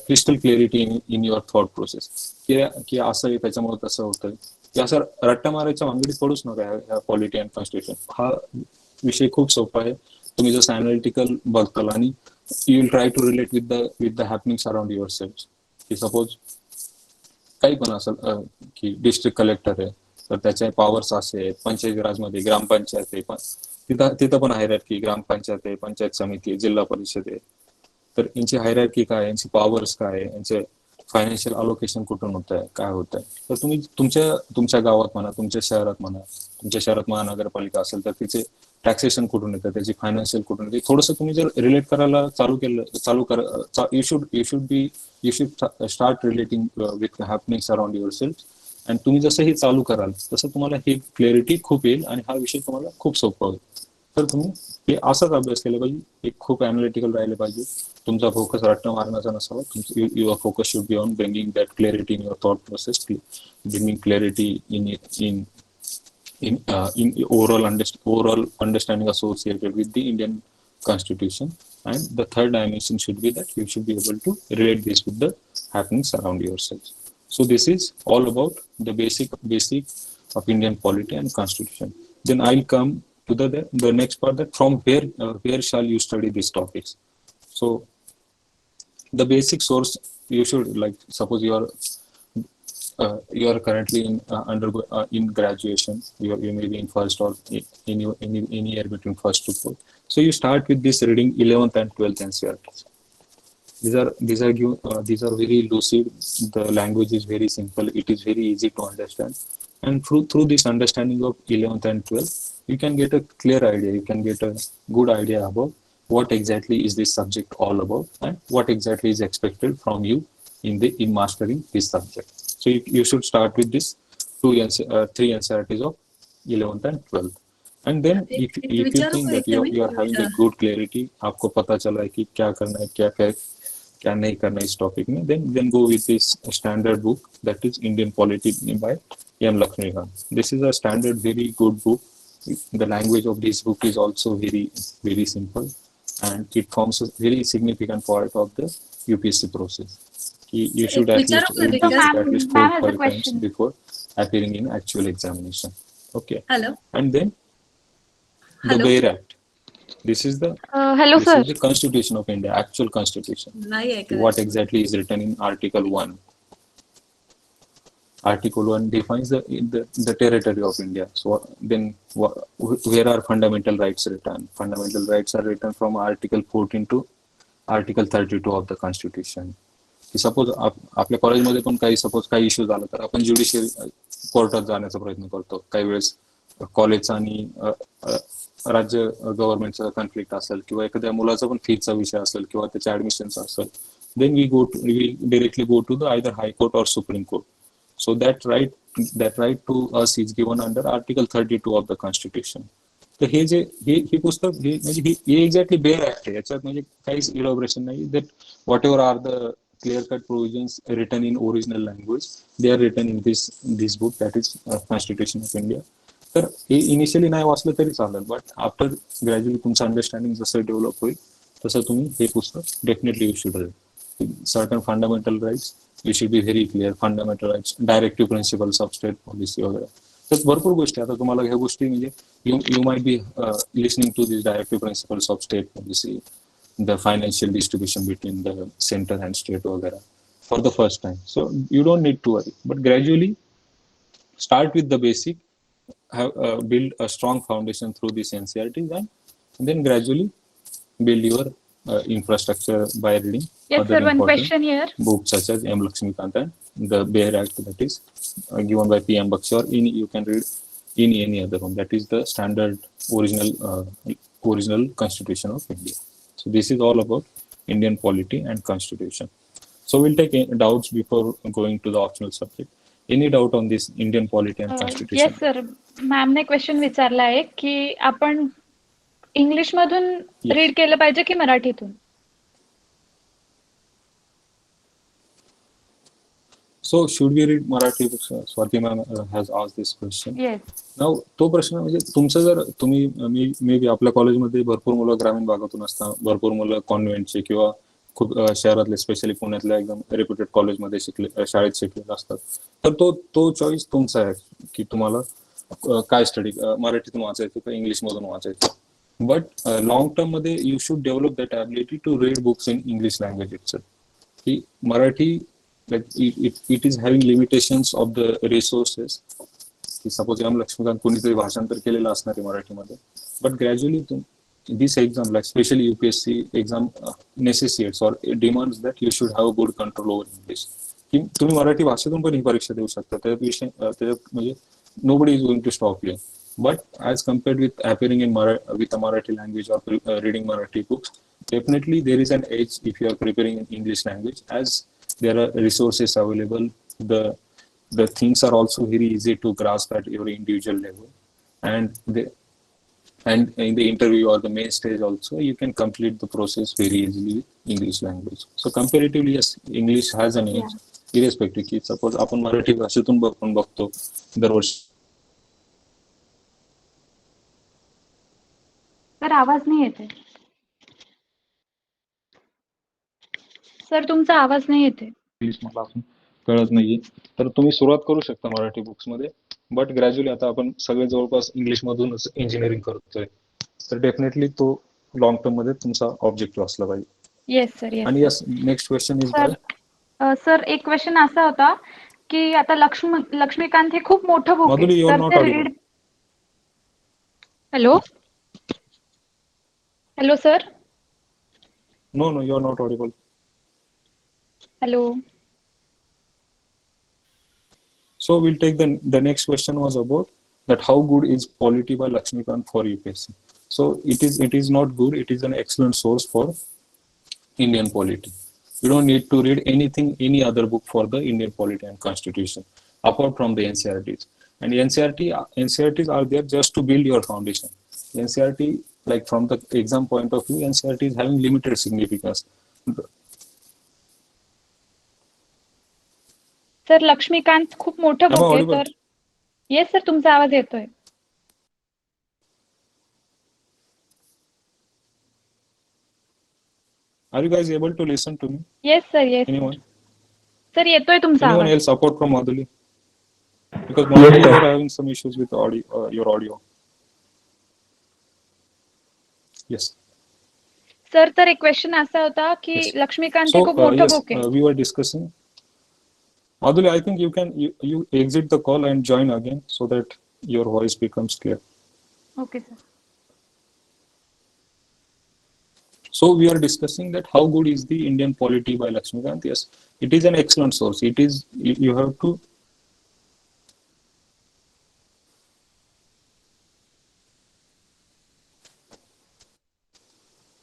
crystal clarity in your thought process. की असं आहे त्याच्यामुळे तसं होतं, की असं रट्टा मारायच्या भानगडीत पडूच नका ह्या पॉलिटी अँड कॉन्स्टिट्यूशन. हा विषय खूप सोपा आहे. तुम्ही जसं अनालिटिकल बघताल आणि you will try to relate with the happenings around yourself. की सपोज काही पण असेल की डिस्ट्रिक्ट कलेक्टर आहे तर त्याचे पॉवर्स असे आहेत. पंचायती राजमध्ये ग्रामपंचायत आहे, पण तिथं पण हायरार्की, ग्रामपंचायत आहे, पंचायत समिती आहे, जिल्हा परिषद आहे. तर यांची हायरार्की काय, यांची पॉवर्स काय आहे, यांचे फायनान्शियल अलोकेशन कुठून होत आहे, काय होत आहे. तर तुम्ही तुमच्या गावात म्हणा, तुमच्या शहरात म्हणा, तुमच्या शहरात महानगरपालिका असेल तर तिचे टॅक्सेशन कुठून येतं, त्याची फायनान्शियल कुठून येते, थोडंसं तुम्ही जर रिलेट करायला you should start relating with happenings around yourself. आणि तुम्ही जसं हे चालू कराल तसं तुम्हाला ही क्लॅरिटी खूप येईल आणि हा विषय तुम्हाला खूप सोपा होईल. तर तुम्ही हे असाच अभ्यास केला पाहिजे. एक खूप अनालिटिकल राहिले पाहिजे. तुमचा फोकस रट्टा मारण्याचा नसावा. Your focus should be on bringing that clarity in your thought process, bringing clarity in overall understanding associated with the Indian Constitution. And the third dimension should be that you should be able to relate this with the happenings around yourself. So this is all about the basic of Indian polity and constitution. Then I'll come to the next part, that from where shall you study these topics. So the basic source you should, like suppose you are currently in graduation, you may be in first or in any year between first to fourth. So you start with this reading 11th and 12th NCERTs. These are very lucid. The language is very simple. It is very easy to understand. And through this understanding of 11th and 12th, you can get a clear idea. You can get a good idea about what exactly is this subject all about and what exactly is expected from you in mastering this subject. So you should start with this 3 NCERTs of 11th and 12th. And then if you think that you are having a good clarity, आपको पता चला है कि क्या करना है, क्या नहीं करना इस टॉपिक में, then go with this standard book, that is Indian Polity by M. Lakshmikant. This is a standard, very good book. The language of this book is also very, very simple, and it forms a very significant part of the UPSC process. You should at least read this at least 4-5 times before appearing in actual examination. Okay. Hello. And then the Bayer Act. This is the Hello, sir. is the Constitution of India, actual Constitution. नाही ऐकलं. What exactly is written in Article 1? Article 1 defines the territory of India. So then where are fundamental rights written? Fundamental rights are written from Article 14 to Article 32 of the Constitution. Suppose आपल्या कॉलेजमध्ये पण काही issue झाला तर आपण judicial कोर्टात जाण्याचा प्रयत्न करतो. काही वेळेस कॉलेजचा आणि राज्य गव्हर्नमेंटचा कॉन्फ्लिक्ट असेल, किंवा एखाद्या मुलाचा पण फीचा विषय असेल, किंवा त्याच्या ऍडमिशनचा असेल, then we directly go to the either high court or supreme court. So that right to us is given under article 32 of the constitution. तर हे पुस्तक हे एक्झॅक्टली बेअर ऍक्ट आहे. याच्यात म्हणजे काहीच इलॉबरेशन नाही. That whatever are the clear-cut provisions written in original language, they are written in this book, that is Constitution of India. तर हे initially नाही वाचलं तरी चालेल, बट आफ्टर ग्रॅज्युअली तुमचं अंडरस्टँडिंग जसं डेव्हलप होईल तसं तुम्ही हे पुस्तक definitely you should read. Certain fundamental rights you should be very clear. Fundamental rights, directive principles of state policy वगैरे. तर भरपूर गोष्टी आता तुम्हाला ह्या गोष्टी म्हणजे you might be listening to this directive principles of state policy, the financial distribution between the center and state वगैरह for the first time. So you don't need to worry, but gradually start with the basic, build a strong foundation through this NCERTs, and then gradually build your infrastructure by reading Yes, sir. One question here. books such as M. Lakshmikant and the Bayer Act, that is given by P.M. Bakshi, or you can read in any other one. That is the standard original Constitution of India. So this is all about Indian polity and constitution. So we'll take doubts before going to the optional subject. Any doubt on this Indian polity and constitution? Yes sir, मॅमने question विचारला आहे की आपण English मधून Yes. Read केलं पाहिजे की मराठीतून. So should we read Marathi books? Swati ma'am has asked this question. Yes. Now तो प्रश्न म्हणजे तुमचं जर तुम्ही मे बी आपल्या कॉलेजमध्ये भरपूर मुलं ग्रामीण भागातून असतात, भरपूर मुलं कॉन्व्हेंटचे किंवा खूप शहरातले स्पेशली पुण्यातल्या एकदम रेप्युटेड कॉलेजमध्ये शाळेत शिकलेले असतात. तर तो चॉईस तुमचा आहे की तुम्हाला काय स्टडी मराठीतून वाचायचं का इंग्लिश मधून वाचायचं. बट लॉंग टर्म मध्ये you should develop that ability to read books in English language itself. की Marathi it is having limitations of the resources. की सपोज एम लक्ष्मीकांत कोणीतरी भाषांतर केलेलं असणार आहे मराठीमध्ये, but gradually this exam like specially UPSC exam necessitates or demands that you should have good control over English. की तुम्ही मराठी भाषेतून पण ही परीक्षा देऊ शकता, त्याच्यात म्हणजे nobody is going to stop you. But as compared with appearing in with a Marathi language or reading Marathi books, definitely there is an edge if you are preparing in English language, as there are resources available. The things are also very easy to grasp at your individual level, and in the interview or the main stage also you can complete the process very easily with English language. So comparatively, yes, English has an edge. Irrespective की suppose आपण मराठी भाषेतून पण बघतो दरवर्षी. Sir आवाज नाही येते. Sir तुमचा आवाज नाही येते. इंग्लिश मला अजून कळत नाहीये, तर तुम्ही सुरुवात करू शकता मराठी बुक्स मध्ये. बट ग्रॅज्युअली आता आपण सगळे जवळपास इंग्लिश मधूनच इंजिनिअरिंग करतोय, तर डेफिनेटली तो लॉंग टर्म मध्ये तुमचा ऑब्जेक्टिव्ह असला पाहिजे. Yes sir. येस. आणि yes, next question is sir एक क्वेश्चन असा होता की आता लक्ष्मीकांत हे खूप मोठं बुक मधुली, आहे, यू आर तर नॉट ते audible. Read. Hello sir. No no, you are not audible. Hello. So we'll take the next question was about that how good is polity by Lakshmikant for UPSC. So it is not good, it is an excellent source for Indian polity. You don't need to read any other book for the Indian polity and constitution apart from the NCERTs. And NCERTs are there just to build your foundation. NCERT, like from the exam point of view, NCERT is having limited significance. Sir Laxmikant खूप मोठं book आहे तर. Yes sir, तुमचा आवाज येतोय. Are you guys able to listen to me? Yes sir. Yes Anyone? Sir येतोय तुमचा Anyone आवाज. else apart from Madhuli? Because Madhuli, you are having some issues with audio, your audio. Yes. Sir तर एक question असा होता की Yes. Laxmikant हे So खूप मोठं yes, बुक आहे. we were discussing. Madhuli, I think you exit the call and join again so that your voice becomes clear. Okay sir. So we are discussing that how good is the Indian polity by Lakshmikant. Yes, it is an excellent source. It is, you have to.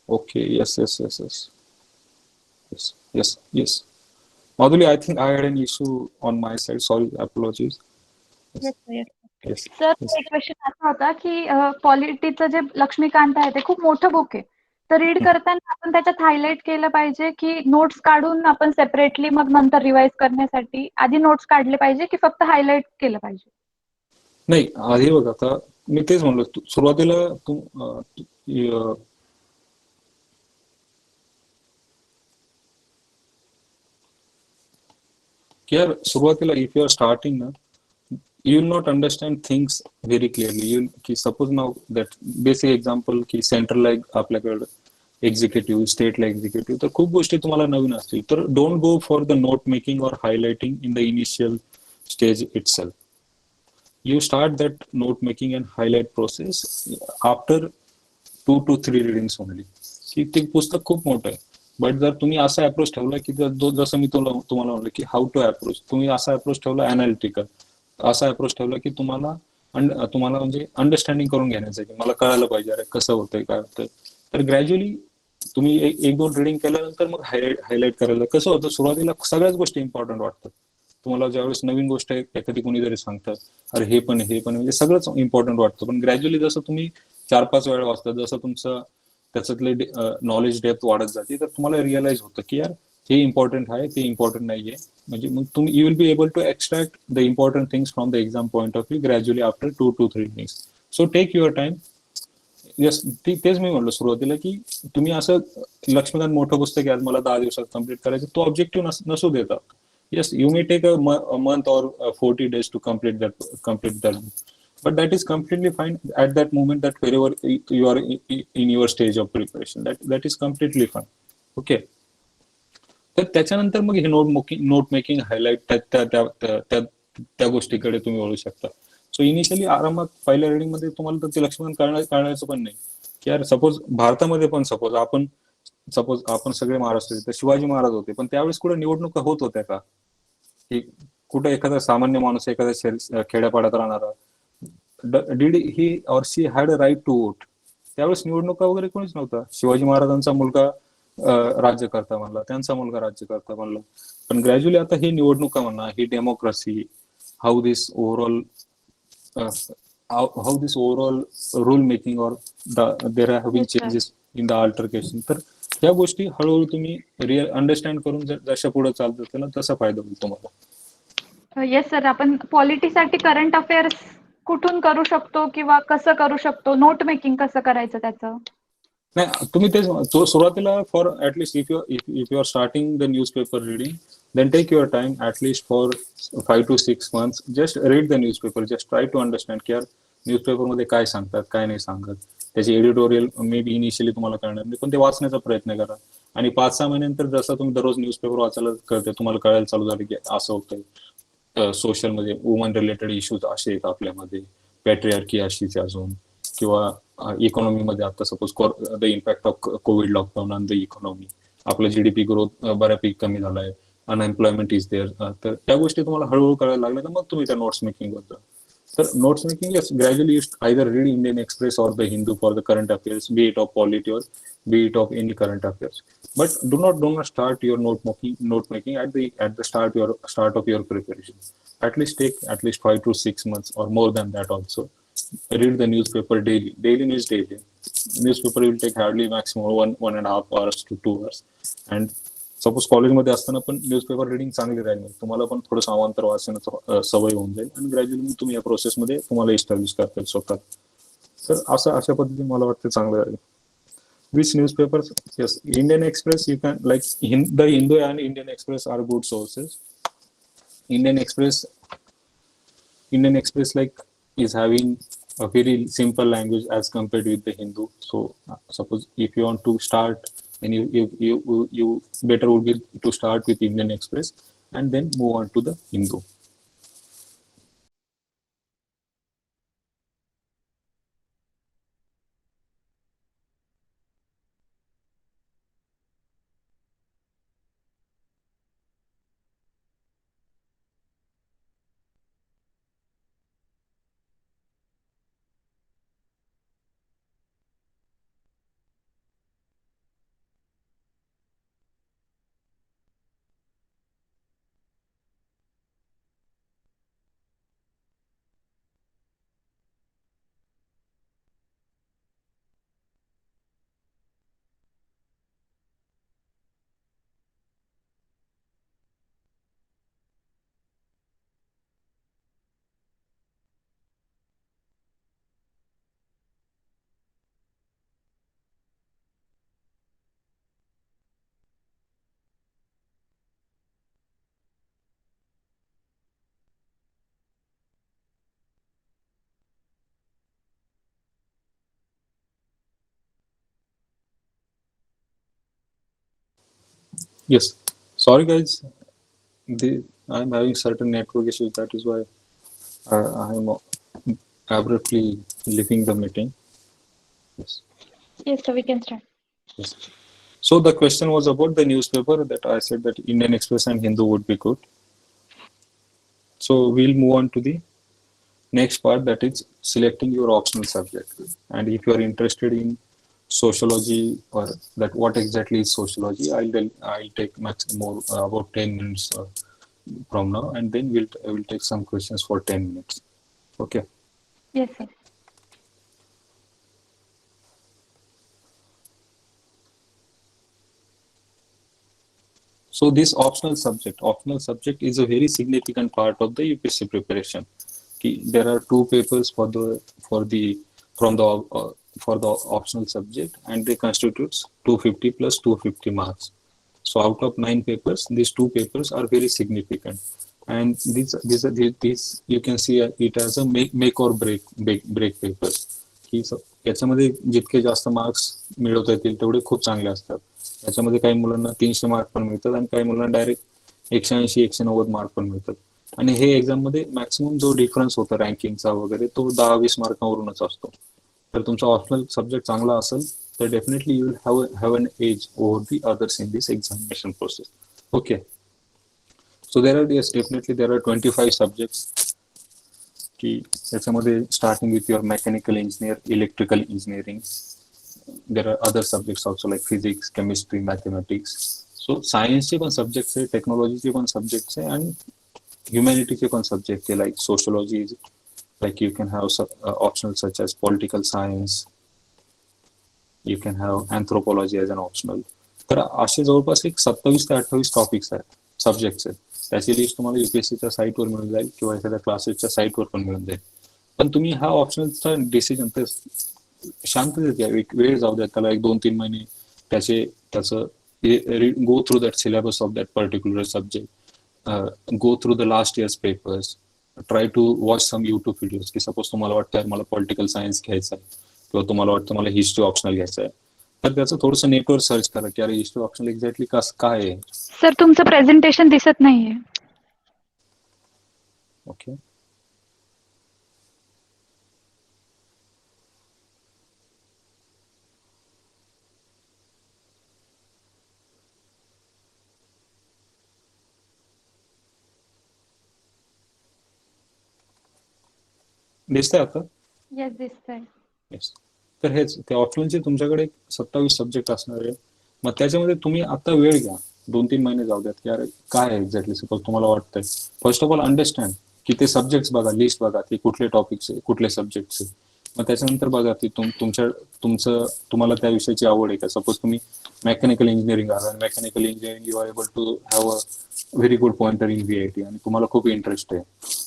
Okay, yes. Madhuli, I think I had an issue on my side. Sorry, apologies. Yes sir. Yes. Sir Yes. एक question असा होता की पॉलिटीचं जे लक्ष्मीकांत आहे ते खूप मोठं book आहे, तर रीड करताना आपण त्याच्यात हायलाइट केलं पाहिजे की नोट्स काढून आपण सेपरेटली मग नंतर रिवाइज करण्यासाठी आधी नोट्स काढले पाहिजे की फक्त हायलाइट केलं पाहिजे. नाही, आधी बघ, आता मी तेच म्हणलो, सुरुवातीला यार सुरुवातीला इफ यू आर स्टार्टिंग ना, you will not understand things very clearly. की suppose now that basic example की सेंट्रल आपल्याकडे एक्झिक्युटिव्ह, स्टेटला एक्झिक्युटिव्ह, तर खूप गोष्टी तुम्हाला नवीन असतील, तर don't go for the note making or highlighting in the initial stage itself. You start that note making and highlight process after 2 to 3 readings only. की ते पुस्तक खूप मोठं आहे, बट जर तुम्ही असा अप्रोच ठेवला की जसं मी तुम्हाला म्हणलं की हाऊ टू अप्रोच, तुम्ही असा अप्रोच ठेवला अनालिटिकल, असा अप्रोच ठेवला की तुम्हाला म्हणजे अंडरस्टँडिंग करून घेण्याचं की मला कळायला पाहिजे अरे कसं होतंय काय होतंय, तर ग्रॅज्युअली तुम्ही एक दोन रिडिंग केल्यानंतर मग हायलाइट करायला कसं होतं, सुरुवातीला सगळ्याच गोष्टी इम्पॉर्टंट वाटतात तुम्हाला. ज्यावेळेस नवीन गोष्ट एखादी कोणीतरी सांगतं, अरे हे पण म्हणजे सगळंच इम्पॉर्टंट वाटतं. पण ग्रॅज्युअली जसं तुम्ही 4-5 वेळा वाचता, जसं तुमचं त्याच्यातले नॉलेज डेप्थ वाढत जाते, तर तुम्हाला रिअलाइज होतं की यार हे इम्पॉर्टंट आहे, ते इम्पॉर्टंट नाहीये. म्हणजे मग तुम्ही you will be able to extract the important things from the exam point of view gradually after 2 to 3 weeks. So take your time. Yes, तेच मी म्हणलो सुरुवातीला, की तुम्ही असं लक्ष्मीकांत मोठं पुस्तक आज मला 10 दिवसात कम्प्लीट करायचं, तो ऑब्जेक्टिव्ह नसू देतात. Yes, you may take a month or 40 days to complete that book. But that is completely fine at that moment, that wherever you are in your stage of preparation, that is completely fine. Okay. तर त्याच्यानंतर मग हे note making highlight त्या गोष्टीकडे तुम्ही वळू शकता. So initially आरामात पहिल्या reading मध्ये तुम्हाला तर ते लक्ष्मण कळण्याचं पण नाही की यार सपोज भारतामध्ये पण सपोज आपण सगळे महाराष्ट्र, तर शिवाजी महाराज होते, पण त्यावेळेस कुठे निवडणुका होत होत्या का? की कुठे एखादा सामान्य माणूस, एखाद्या खेड्यापाड्यात राहणारा, did he or she had a right to vote? त्यावेळेस निवडणुका वगैरे कोणीच नव्हता. शिवाजी महाराजांचा मुलगा राज्यकर्ता म्हणला, त्यांचा मुलगा राज्यकर्ता म्हणला. पण ग्रॅज्युअली आता ही निवडणुका म्हणा, ही democracy, how this overall rule making or there have been changes in the altercation, तर या गोष्टी हळूहळू तुम्ही अंडरस्टँड करून जशा पुढे चालतं त्याला तसा फायदा होईल तुम्हाला. येस सर, आपण पॉलिटीसाठी करंट अफेअर्स कुठून करू शकतो किंवा कसं करू शकतो? नोट मेकिंग कसं करायचं त्याचं? नाही, तुम्ही तेच सुरुवातीला for at least if you are starting the newspaper reading, then take your time at least for 5 to 6 months. Just read the newspaper, just try to understand की यार न्यूजपेपर मध्ये काय सांगतात, काय नाही सांगत. त्याचे एडिटोरियल मे बी इनिशियली तुम्हाला कळणार नाही, पण ते वाचण्याचा प्रयत्न करा. आणि 5-6 महिन्यानंतर जसं तुम्ही दररोज न्यूजपेपर वाचायला कळते, तुम्हाला कळायला चालू झालं की असं होतंय सोशल मध्ये, वुमन रिलेटेड इश्यूज असे आहेत आपल्यामध्ये, पॅट्रियार्की अशीच अजून, किंवा इकॉनॉमीमध्ये आता suppose the impact of Covid lockdown on the economy, आपलं जीडीपी ग्रोथ बऱ्यापैकी कमी झालाय, अनएम्प्लॉयमेंट इज देअर. तर त्या गोष्टी तुम्हाला हळूहळू कळायला लागल्या, तर मग तुम्ही त्या नोट्स मेकिंग करता. तर notes making is gradually either read Indian Express or the Hindu for the current affairs, be it of polity or be it of any current affairs. But do not start your note making at the start of your preparation. At least take at least 5 to 6 months or more than that also. Read the newspaper daily. Daily means daily. Newspaper will take hardly maximum 1.5 hours to 2 hours. And suppose कॉलेजमध्ये असताना पण newspaper reading चांगली राहील, तुम्हाला पण थोडं सामांतर वाचण्याचं सवय होऊन जाईल, आणि ग्रॅज्युअली तुम्ही या प्रोसेसमध्ये तुम्हाला इस्टॅब्लिश करता येईल स्वतः. तर अशा पद्धतीने मला वाटतं चांगलं राहील. Which newspapers? Yes, Indian Express. You can like the Hindu and Indian Express are good sources. Indian Express, like is having a very simple language as compared with the Hindu. So suppose if you want to start, and you better would be to start with Indian Express and then move on to the Hindu. Yes. Sorry guys, I'm having certain network issues. That is why I'm abruptly leaving the meeting. Yes. Yes, so we can start. Yes. So the question was about the newspaper, that I said that Indian Express and Hindu would be good. So we'll move on to the next part, that is selecting your optional subject. And if you are interested in sociology, or that what exactly is sociology, I'll take max more about 10 minutes from now, and then I will take some questions for 10 minutes. Okay. Yes, sir. So this optional subject is a very significant part of the UPSC preparation. There are two papers for the from the for the optional subject, and they constitutes 250 plus 250 marks. So out of 9 papers, these 2 papers are very significant, and these you can see it as a make or break papers. की याच्यामध्ये जितके जास्त marks मिळवता येतील तेवढे खूप चांगले असतात. याच्यामध्ये काही मुलांना 300 मार्क पण मिळतात आणि काही मुलांना डायरेक्ट 180 190 मार्क पण मिळतात. आणि हे एक्झाम मध्ये मॅक्सिमम जो डिफरन्स होता रँकिंगचा वगैरे तो 10-20 मार्कावरूनच असतो. तर तुमचा ऑप्शनल सब्जेक्ट चांगला असेल तर definitely you will have an edge over the others in this examination process. Okay. So there are 25 subjects की याच्यामध्ये starting with your mechanical engineer, electrical engineering. There are other subjects also like physics, chemistry, mathematics. So सायन्सचे पण subjects आहे, टेक्नॉलॉजीचे पण subjects आहे, आणि ह्युमॅनिटीचे पण subject आहे, like sociology. Like you can have optional such as political science, you can have anthropology as an optional. तर असे जवळपास एक 27 ते 28 टॉपिक्स आहेत, सब्जेक्ट्स आहेत. त्याची लिस्ट तुम्हाला युपीएससीच्या साईटवर मिळून जाईल किंवा एखाद्या क्लासेसच्या साईटवर पण मिळून जाईल. पण तुम्ही हा ऑप्शनलचा डिसिजन तर शांततेत घ्या, एक वेळ जाऊ द्या त्याला, 1-2-3 महिने त्याचं go through that syllabus of that particular subject, go through the last years papers, try to watch some YouTube videos. की सपोज तुम्हाला वाटतं मला पॉलिटिकल सायन्स घ्यायचं आहे किंवा तुम्हाला वाटतं मला हिस्ट्री ऑप्शनल घ्यायचं आहे, तर त्याचं थोडंसं नेटवर सर्च करा की अरे हिस्ट्री ऑप्शनल एक्झॅक्टली काय आहे. सर तुमचं प्रेझेंटेशन दिसत नाहीये. ओके. दिसतंय आता? येस, दिसतंय. येस. तर हेच ते ऑप्शनलचे तुमच्याकडे 27 सब्जेक्ट असणार आहे. मग त्याच्यामध्ये तुम्ही आता वेळ घ्या, 2-3 महिने जाऊ द्यात की अरे काय आहे एक्झॅक्टली. सपोज तुम्हाला वाटतंय, फर्स्ट ऑफ ऑल अंडरस्टँड की ते सब्जेक्ट्स बघा, लिस्ट बघा की कुठले टॉपिक्स आहे, कुठले सब्जेक्ट्स आहे. मग त्याच्यानंतर बघा की तुम्हाला त्या विषयाची आवड आहे का. सपोज तुम्ही मेकॅनिकल इंजिनिअरिंग आहात, mechanical engineering you are able to have a very good pointer in VIT आणि तुम्हाला खूप इंटरेस्ट आहे,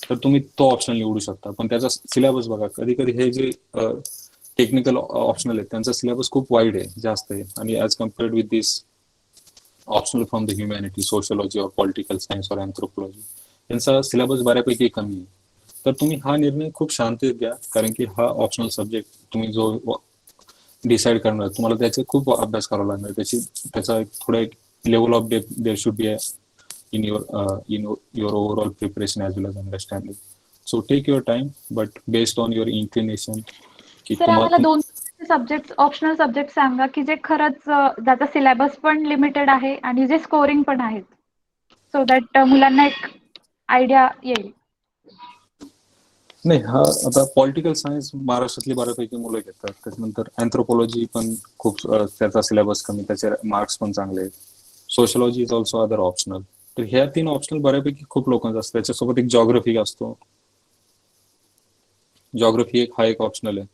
तर तुम्ही तो ऑप्शन निवडू शकता. पण त्याचा सिलेबस बघा. कधी कधी हे जे टेक्निकल ऑप्शनल आहेत त्यांचा सिलेबस खूप वाईड आहे, जास्त आहे, आणि as compared with this optional from the humanity, sociology और पॉलिटिकल सायन्स और अँथ्रोपॉलॉजी, त्यांचा सिलेबस बऱ्यापैकी कमी आहे. तर तुम्ही हा निर्णय खूप शांततेत घ्या, कारण की हा ऑप्शनल सब्जेक्ट तुम्ही जो डिसाईड करणार तुम्हाला त्याचे खूप अभ्यास करावा लागणार. त्याचा थोडा एक level of depth there should be in your overall preparation as well as understanding. So take your time, but based on your inclination. Sir आम्हाला 2 सब्जेक्ट ऑप्शनल सब्जेक्ट सांगा की जे खरंच ज्याचा सिलेबस पण लिमिटेड आहे आणि जे स्कोरिंग पण आहेत, सो दॅट मुलांना एक आयडिया येईल. नाही, हा आता पॉलिटिकल सायन्स महाराष्ट्रातली बऱ्यापैकी मुलं घेतात. त्याच्यानंतर अँथ्रोपॉलॉजी पण खूप, त्याचा सिलेबस कमी, त्याचे मार्क्स पण चांगले आहेत. Sociology is also other optional. तर ह्या 3 ऑप्शनल बऱ्यापैकी खूप लोकांचा असतं. त्याच्यासोबत एक जॉग्रफी असतो, जॉग्रफी हा एक ऑप्शनल आहे.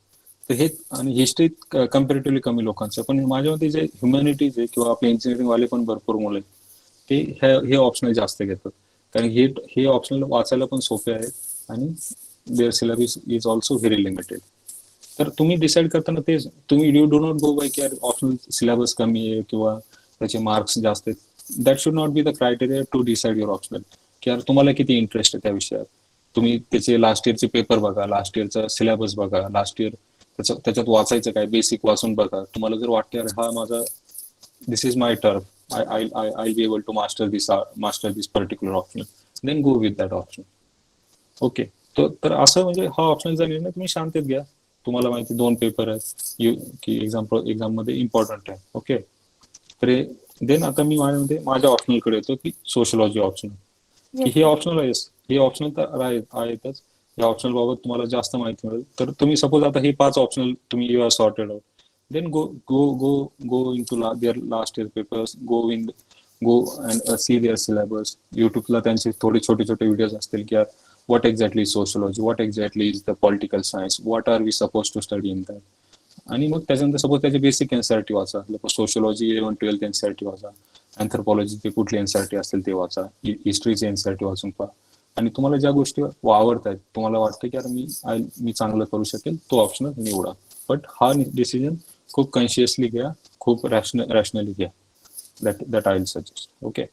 तर हे, आणि हिस्ट्री कम्पॅरेटिव्हली कमी लोकांचं. पण माझ्या मते जे ह्युमॅनिटीज आहे किंवा आपले इंजिनिअरिंग वाले पण भरपूर मुलं आहेत, ते हे ऑप्शनल जास्त घेतात, कारण हे ऑप्शनल वाचायला पण सोपे आहेत आणि their syllabus is also very limited. तर तुम्ही डिसाईड करताना ते तुम्ही you do not go by की ऑप्शनल सिलेबस कमी आहे किंवा त्याचे मार्क्स जास्त आहेत. That should not be the criteria to decide your optional. की यार तुम्हाला किती इंटरेस्ट आहे त्या विषयात. तुम्ही त्याचे लास्ट इयरचे पेपर बघा, लास्ट इयरचा सिलेबस बघा, लास्ट इयर त्याच्यात वाचायचं काय, बेसिक वाचून बघा. तुम्हाला जर वाटतं यार हा माझा, this is my turf, I be able to master this particular option, then go with that option. Okay. तर असं म्हणजे हा ऑप्शनचा निर्णय तुम्ही शांततेत घ्या. तुम्हाला माहिती 2 पेपर आहेत की एक्झाम मध्ये इम्पॉर्टंट आहे. ओके. तर देन आता मी माझ्या ऑप्शनलकडे येतो की सोशलॉजी ऑप्शनल. की हे ऑप्शनल आहे, हे ऑप्शनल तर आहेतच. या ऑप्शनल बाबत तुम्हाला जास्त माहिती मिळेल. तर तुम्ही सपोज आता हे 5 ऑप्शनल तुम्ही you are sorted out. then go into their last year papers, go and see their syllabus. YouTubeला त्यांचे थोडे छोटे छोटे व्हिडिओज असतील की यार what exactly is sociology, what exactly is the political science, what are we supposed to study in that. आणि मग त्याच्यानंतर suppose त्याचे बेसिक एनसीईआरटी वाचा, सोशियोलॉजी 11-12 एनसीईआरटी वाचा, अँथ्रोपॉलॉजीचे कुठले एनसीईआरटी असतील ते वाचा, हिस्ट्रीचे एनसीईआरटी वाचून पहा, आणि तुम्हाला ज्या गोष्टी आवडतात, तुम्हाला वाटतं की यार मी चांगलं करू शकेल, तो ऑप्शन निवडा. बट हा डिसिजन खूप कॉन्शियसली घ्या, खूप रॅशनली घ्या. that I'll suggest. Okay.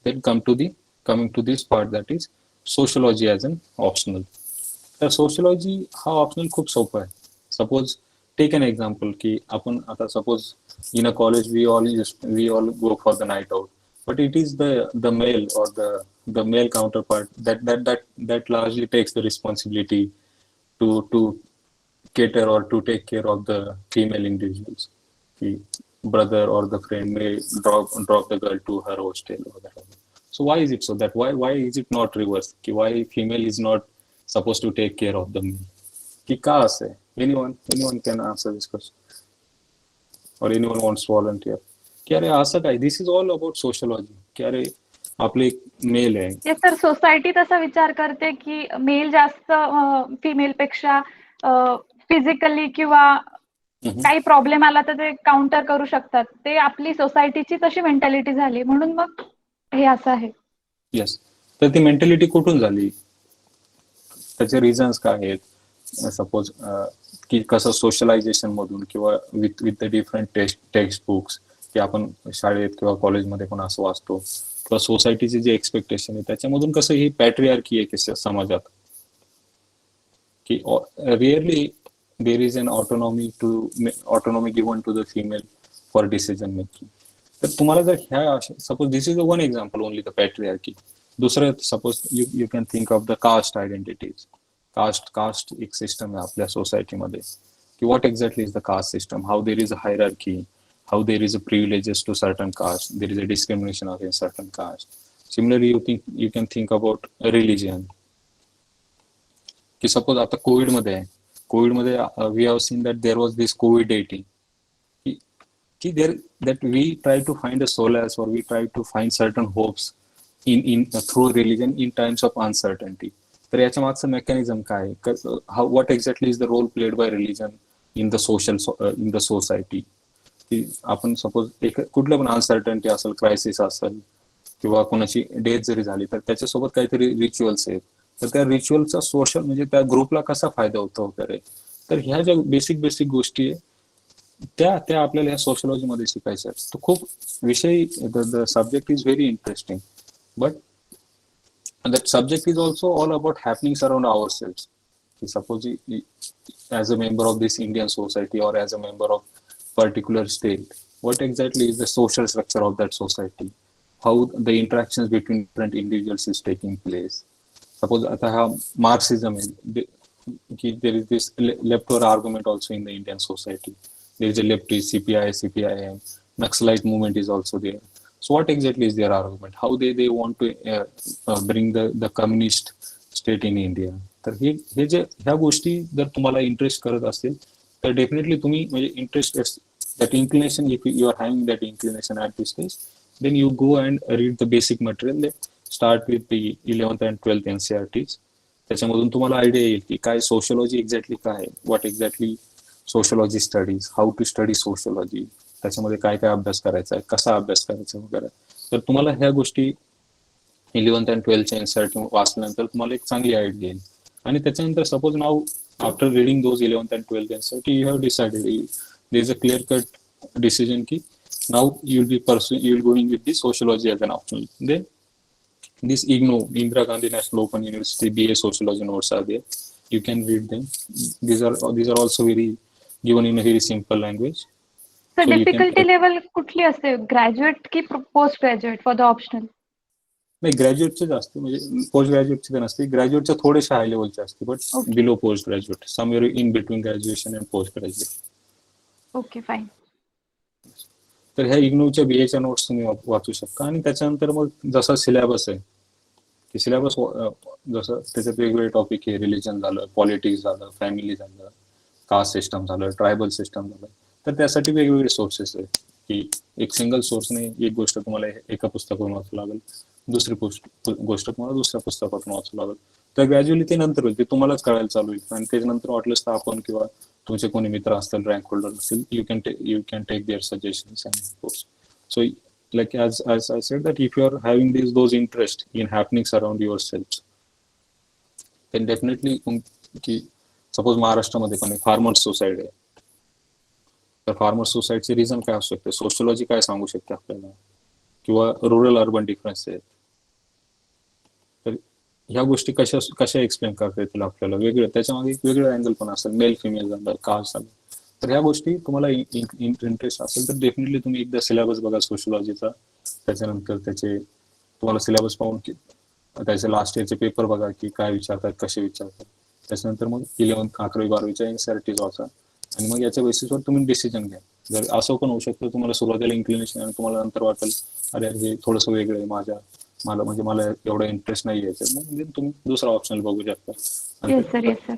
Then coming to this part, that is sociology as an optional. तर sociology हा ऑप्शनल खूप सोपा आहे. सपोज टेक एन एक्झाम्पल की आपण आता suppose in a college we all go for the night out, but it is the male or the male counterpart that largely takes the responsibility to cater or to take care of the female individuals. The brother or the friend may drop the girl to her hostel or whatever. So why is it so that why is it not reversed? Why female is not supposed to take care of the male? कि का असे? Anyone can answer this question, or anyone wants to volunteer? कि अरे असं काय? This is all about sociology. कि अरे आपले मेल आहे. येस सर, सोसायटी तसा विचार करते की मेल जास्त फिमेल पेक्षा फिजिकली किंवा काही प्रॉब्लेम आला तर ते काउंटर करू शकतात. ते आपली सोसायटीची तशी मेंटॅलिटी झाली, म्हणून मग हे असं आहे. येस, तर ती मेंटॅलिटी कुठून झाली, त्याचे रिझन्स काय आहेत? सपोज की कसं सोशलायझेशन मधून किंवा with the different text books की आपण शाळेत किंवा कॉलेजमध्ये पण असं वाचतो, किंवा सोसायटीचे जे एक्सपेक्टेशन आहे त्याच्यामधून कसं ही पॅट्रियार्की आहे समाजात, की really there is an autonomy given to the female for decision making. तर तुम्हाला जर ह्या suppose this is one example only the patriarchy. दुसरं suppose you can think of the caste identities. Caste एक सिस्टम आहे आपल्या सोसायटीमध्ये, की what exactly is the caste system, how there is a hierarchy, how there is a privileges to certain caste, there is a discrimination against certain caste. Similarly you can think about religion, की suppose आता कोविडमध्ये we have seen that there was this COVID-18. That we try to find a solace, or we try to find certain hopes in through religion in times of uncertainty. तर याच्या मागचं mechanism काय, what exactly is the role played by religion in the society? की आपण suppose एक कुठलं पण uncertainty असेल, क्रायसिस असेल, किंवा कोणाची डेथ जरी झाली तर त्याच्यासोबत काहीतरी रिच्युअल्स आहेत, तर त्या रिच्युअलचा सोशल म्हणजे त्या ग्रुपला कसा फायदा होतो वगैरे. तर ह्या ज्या बेसिक गोष्टी आहे त्या आपल्याला ह्या सोशलॉजी मध्ये शिकायच्या आहेत. तर खूप विषय, the subject is very interesting, but that subject is also all about happenings around ourselves. Suppose as a member of this Indian society or as a member of particular state, what exactly is the social structure of that society, how the interactions between different individuals is taking place. Suppose आता हा मार्क्सिझम आहे, की there is this leftover argument also in the Indian society. There is a leftist CPI, CPIM, Naxalite movement is also there. So what exactly is their argument? How they want to bring the communist state in India. तर हे जे ह्या गोष्टी जर तुम्हाला interest करत असेल तर definitely तुम्ही म्हणजे interest that inclination, if you are having that inclination at this stage, then you go and read the basic material. Start with the 11th and 12th NCERTs. त्याच्यामधून तुम्हाला आयडिया येईल की काय सोशलॉजी एक्झॅक्टली काय आहे, what exactly sociology studies, how to study sociology, त्याच्यामध्ये काय काय अभ्यास करायचा आहे, कसा अभ्यास करायचा वगैरे. तर तुम्हाला ह्या गोष्टी 11th and 12th NCERT वाचल्यानंतर तुम्हाला एक चांगली आयडिया येईल. आणि त्याच्यानंतर suppose now after reading those 11th and 12th NCERT, you have decided, there is a clear cut decision ki now you will going with the sociology as an optional. Then this IGNOU, Indira Gandhi National Open University BA Sociology notes are there. You can read them. These are also very given in a very simple language. So difficulty level कुठली असते, graduate की post graduate for the optional? नाही, ग्रॅज्युएटचे असते, म्हणजे post ग्रॅज्युएटचे नसते. ग्रॅज्युएटच्या थोडेसे हाय लेवलचे असते, but below post graduate, somewhere in between graduation and post graduate. Okay, fine. तर ह्या इग्नोच्या बीएच्या नोट्स तुम्ही वाचू शकता. आणि त्याच्यानंतर मग जसा सिलेबस आहे, की सिलेबस जसं त्याच्यात वेगवेगळे टॉपिक आहे, रिलिजन झालं, पॉलिटिक्स झालं, फॅमिली झालं, कास्ट सिस्टम झालं, ट्रायबल सिस्टम झालं, तर त्यासाठी वेगवेगळे सोर्सेस आहेत, की एक सिंगल सोर्सने एक गोष्ट तुम्हाला एका पुस्तकातून वाचावं लागेल, दुसरी गोष्ट तुम्हाला दुसऱ्या पुस्तकातून वाचावं लागेल. तर ग्रॅज्युअली ते नंतर होईल, ते तुम्हालाच कळायला चालू होईल. आणि त्याच्यानंतर वाटलंच तर आपण किंवा तुमचे कोणी मित्र असतील, रँक होल्डर असतील, you can take their suggestions and course. So like as I said, that if you are having those interest in happenings around yourself, then definitely की सपोज महाराष्ट्रामध्ये पण फार्मर्स सोसायटी आहे, तर फार्मर्स सोसायटीचे reason काय असू शकते, सोशियोलॉजी काय सांगू शकते आपल्याला, किंवा रुरल अर्बन डिफरन्स आहेत. तर ह्या गोष्टी कशा एक्सप्लेन करता येतील आपल्याला, वेगळं त्याच्यामागे एक वेगळं अँगल पण असेल, मेल फिमेल झालं, कास्ट झालं. तर ह्या गोष्टी तुम्हाला इंटरेस्ट असेल तर डेफिनेटली तुम्ही एकदा सिलेबस बघा सोशियोलॉजीचा, त्याच्यानंतर त्याचे तुम्हाला सिलेबस पाहून त्याचे लास्ट इयरचे पेपर बघा की काय विचारतात, कसे विचारतात. त्याच्यानंतर मग 11th 11वी 12वीच्या NCERTs वाचा, आणि मग याच्या बेसिसवर तुम्ही डिसिजन घ्या. जर असं पण होऊ शकतं तुम्हाला सुरुवातीला इन्क्लिनेशन आणि तुम्हाला नंतर वाटेल अरे हे थोडंसं वेगळं आहे, मला एवढा इंटरेस्ट नाही यायचं, मग तुम्ही दुसरा ऑप्शन बघू शकता. Yes sir, yes sir.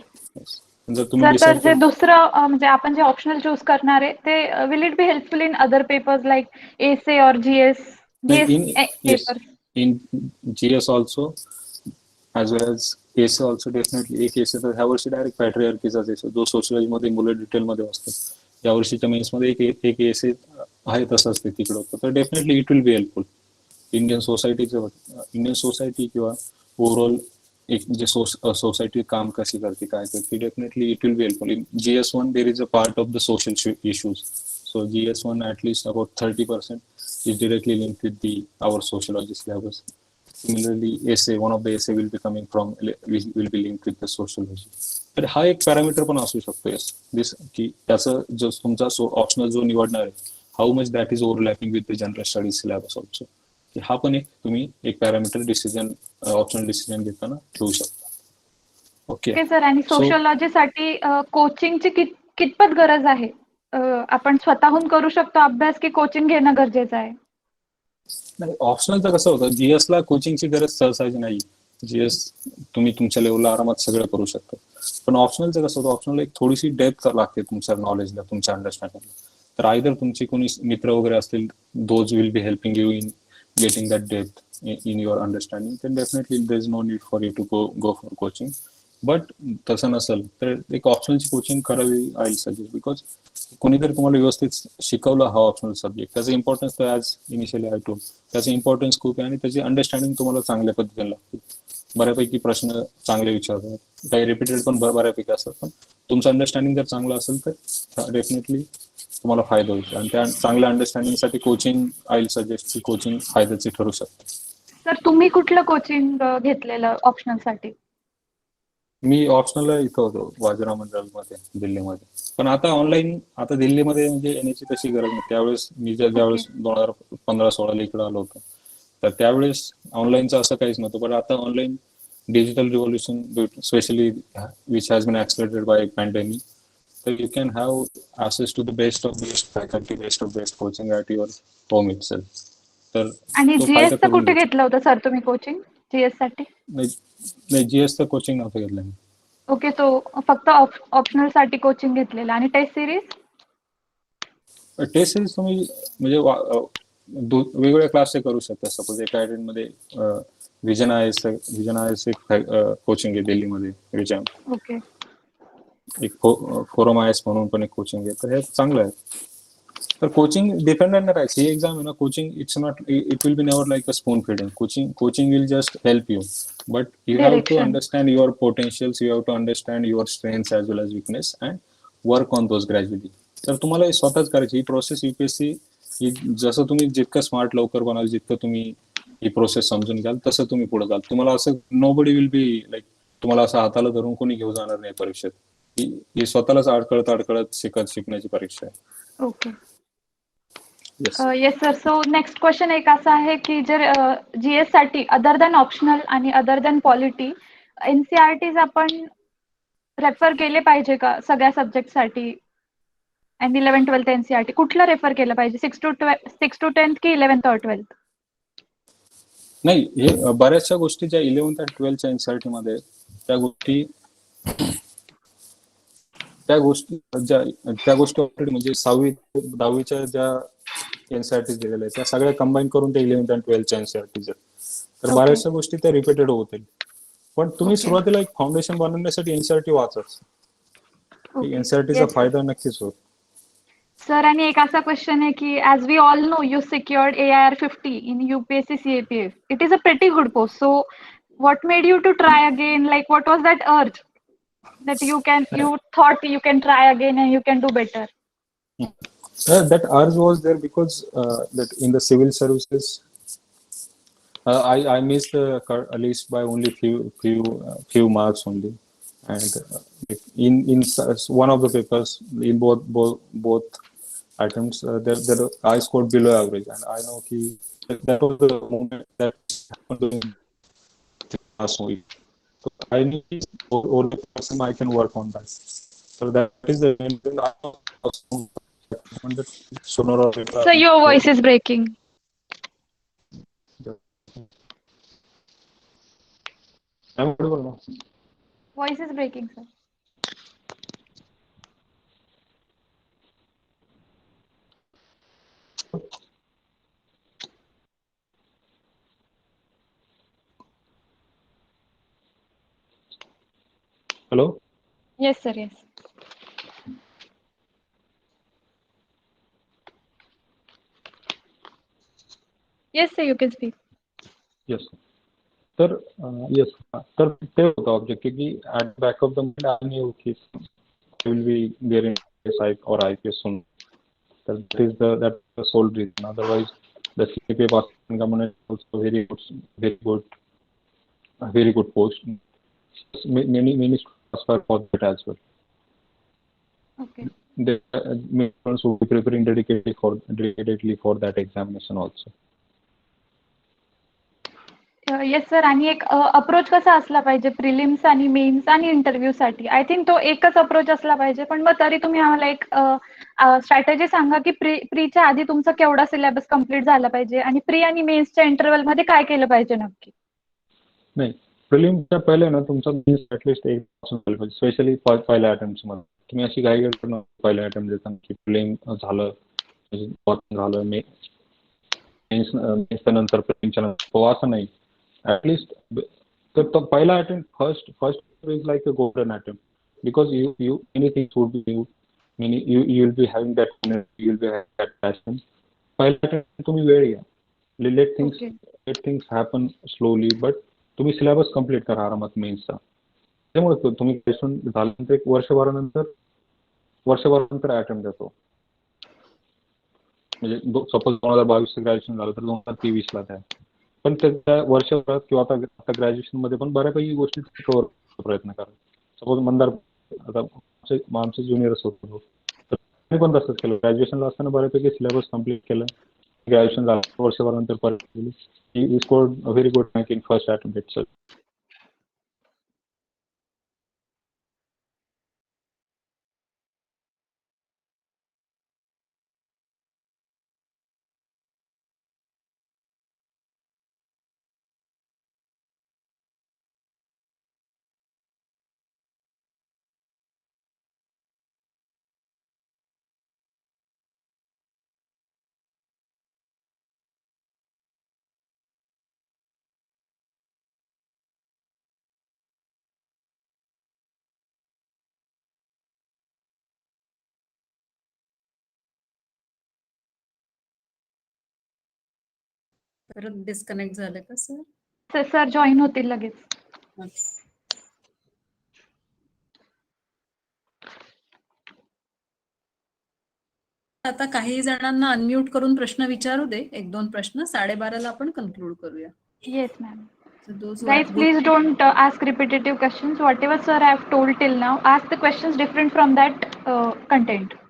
जर तुम्ही तर जे दुसरं म्हणजे आपण जे ऑप्शनल चूज करणार आहे ते will it be helpful in other papers like essay or GS papers? In GS also as well as essay also definitely. एक एसे तर ह्या वर्षी डायरेक्ट पॅट्रिआर्कीचाच एसे जो सोशियोलॉजी मध्ये मुलं डिटेल मध्ये वाचतात, या वर्षीच्या मेन्स मध्ये एक एसे आहे तसंच ते तिकडं होतं. तर definitely it will be helpful. Indian society किंवा ओव्हरऑल एक जे सोसायटी काम कशी करते काय करते, definitely it will be helpful. In GS1 there is a part of the social issues. So GS1 at least about 30% is directly linked with our sociology syllabus. Similarly, essay, one of the essay will be coming from, will be linked with the sociology. तर हा एक parameter पण असू शकतो yes this, की त्याचा जो तुमचा ऑप्शनल जो निवडणार आहे, how much that is overlapping with the general studies syllabus also. हा पण एक तुम्ही एक पॅरामीटर डिसिजन, ऑप्शनल डिसिजन घेताना ठेवू शकता. Okay sir. आणि सोशियोलॉजीसाठी कोचिंगची कितपत गरज आहे? आपण स्वतःहून करू शकतो अभ्यास की कोचिंग घेणं गरजेचं आहे? नाही, ऑप्शनलचं कसं होतं, GS ला कोचिंगची गरज सहसाची नाही. GS तुम्ही तुमच्या लेवलला आरामात सगळं करू शकता. पण ऑप्शनलचं कसं होतं, ऑप्शनल एक थोडीशी डेप्थ लागते तुमच्या नॉलेजला, तुमच्या अंडरस्टँडिंगला. तर आयदर तुमचे कोणी मित्र वगैरे असतील, those will be helping you in getting that depth in your understanding, then definitely there is no need for you to go for coaching. But तसं नसेल तर एक ऑप्शनलची कोचिंग करावी आय विल सजेस्ट, बिकॉज कोणीतरी तुम्हाला व्यवस्थित शिकवलं हा ऑप्शनल सब्जेक्ट, त्याचं इम्पॉर्टन्स तर ॲज इनिशियली आय टोल्ड, त्याचं इम्पॉर्टन्स खूप आहे आणि त्याची अंडरस्टँडिंग तुम्हाला चांगल्या पद्धतीने लागते. बऱ्यापैकी प्रश्न चांगले विचारतात, काही रिपीटेड पण बऱ्यापैकी असतात, पण तुमचं अंडरस्टँडिंग जर चांगलं असेल तर डेफिनेटली तुम्हाला फायदा होईल. आणि त्या चांगल्या अंडरस्टँडिंगसाठी कोचिंग आय विल सजेस्ट, की कोचिंग फायद्याची ठरू शकते. सर तुम्ही कुठलं कोचिंग घेतलेलं ऑप्शनलसाठी? मी ऑप्शनल इथं होतो वाजरा मंडळमध्ये दिल्लीमध्ये, पण आता ऑनलाईन, आता दिल्लीमध्ये म्हणजे येण्याची तशी गरज नाही. त्यावेळेस मी ज्यावेळेस 2015-16 इकडे आलो होतो, तर त्यावेळेस ऑनलाईनचं असं काहीच नव्हतं. पण आता online digital revolution specially which has been accelerated by pandemic, तर you can have access to the best of best faculty, best of best coaching at your home itself. तर आणि जीएसचं कुठे घेतलं होतं सर तुम्ही कोचिंग जीएस साठी? नाही, GS चं कोचिंग नव्हतं घेतलं मी. ओके, सो फक्त ऑप्शनल साठी कोचिंग घेतलेलं. आणि टेस्ट सिरीज तुम्ही म्हणजे वेगवेगळ्या क्लासचे करू शकता. सपोज एका मध्ये विजन आयएस एक कोचिंग आहे दिल्लीमध्ये, विजन. ओके. एक फोरम आयएस म्हणून पण एक कोचिंग आहे, तर हे चांगलं आहे. तर कोचिंग डिपेंडेंट नाही राहायचं. ही एक्झाम आहे ना, coaching it will be never like a spoon feeding. Coaching will just help you, but you have to understand your potentials, you have to understand your strengths as well as weakness and work on those gradually. तर तुम्हाला स्वतःच करायची ही process. UPSC जसं तुम्ही जितकं smart लवकर बनाल, जितकं तुम्ही ही प्रोसेस समजून घ्याल, तसं तुम्ही पुढे जाल. तुम्हाला असं नोबडी विल बी लाईक, तुम्हाला असं हाताला धरून कोणी घेऊ जाणार नाही परीक्षेत. ही स्वतःलाच अडकळत शिकण्याची परीक्षा आहे. Okay. Yes sir. So next question एक असा आहे की जर जीएस साठी अदर दॅन ऑप्शनल आणि अदर दॅन पॉलिटी NCERTs आपण रेफर केले पाहिजे का सगळ्या सब्जेक्टसाठी? आणि 11th-12th NCERT कुठलं रेफर केलं पाहिजे, 6 to 10th की 11th or 12th? नाही, हे बऱ्याचशा गोष्टी ज्या 11th आणि 12th NCERT मध्ये त्या गोष्टी त्या गोष्टी ऑलरेडी म्हणजे 6वी 10वीच्या ज्या एनसीईआरटी दिलेल्या आहेत त्या सगळ्या कंबाईन करून ते 11th आणि 12th एनसीईआरटी तर Okay. बऱ्याचशा गोष्टी त्या रिपीटेड होतील. पण तुम्ही Okay. सुरुवातीला एक फाउंडेशन बनवण्यासाठी एनसीईआरटी वाचाच. Okay. एनसीईआरटीचा Yes, sir. फायदा नक्कीच होतो. सर आणि एक असा क्वेश्चन आहे की as we all know you secured AIR 50 in UPSC CAPF. It is a pretty good post. So what made you to try again? Like what was that urge that you thought you can try again and you can do better? That urge was there because that in the civil services I missed the list by only few marks only, and in one of the papers in both items there I scored below average, and I know that was the moment that happened during last week. So I need only person I can work on that. So that is the main thing. I know that sooner or later. So your voice is breaking. I'm audible now. Voice is breaking, sir. Hello. Yes, sir. Yes. Yes, sir. You can speak. Yes. तर yes तर ते होतं objective की at back of the mind I knew की will be there in or IPS soon. That is the sole reason. Otherwise, the CPA passing component is also very good post. Many students aspire for that as well. Okay. They many students will be preparing dedicatedly for that examination also. Yes sir. आणि एक approach कसा असला पाहिजे prelims आणि mains आणि interview साठी? I think तो एकच अप्रोच असला पाहिजे, पण मग तरी तुम्ही आम्हाला एक स्ट्रॅटेजी सांगा की प्रीच्या आधी तुमचा केवढा सिलेबस कम्प्लीट झाला पाहिजे आणि प्री आणि मेन्सच्या इंटरव्हल मध्ये काय केलं पाहिजे नक्की? नाही, प्रिलिमच्या पहिले ना तुमचा मेन्स ॲटलिस्ट एक पासून झालं पाहिजे, स्पेशली पहिल्या अटेम्प्ट मध्ये. तुम्ही अशी घाई करता पहिल्या अटेम्प्ट देताना की प्रिलिम झालं झालं मेन्सच्या नंतर प्रिलिमच्या नंतर तो असं नाही. ॲटलिस्ट तर तो पहिला attempt first is like a golden attempt because you many things would be new, you will be having that energy, you will be having that passion. पहिला अटेम्प्ट तुम्ही वेळ घ्या. let things happen slowly, but तुम्ही syllabus complete करा आरामात मेन्सचा. त्यामुळे तुम्ही graduation झाल्यानंतर एक वर्षभरानंतर अटेम्प्ट देतो. म्हणजे सपोज 2022 ग्रॅज्युएशन झालं तर 2023 द्या. पण त्या वर्षभरात किंवा आता ग्रॅज्युएशन मध्ये पण बऱ्यापैकी गोष्टी कव्हर करण्याचा प्रयत्न करा. सपोज मंदार आता आमचे ज्युनियर्स होतो तर मी पण तसंच केलं. ग्रॅज्युएशनला असताना बऱ्यापैकी सिलेबस कम्प्लीट केलं. ग्रॅज्युएशन झालं वर्षभरानंतर परत केली. He scored a very good rank in first attempt itself. परत डिस्कनेक्ट झालं का सर? सर जॉईन होतील लगेच. आता काही जणांना अनम्यूट करून प्रश्न विचारू दे. 1-2 प्रश्न. 12:30ला आपण कन्क्लूड करूया. Yes, ma'am. So those who Guys, are please don't ask repetitive questions. Whatever sir I have told till now, ask the questions different from that content.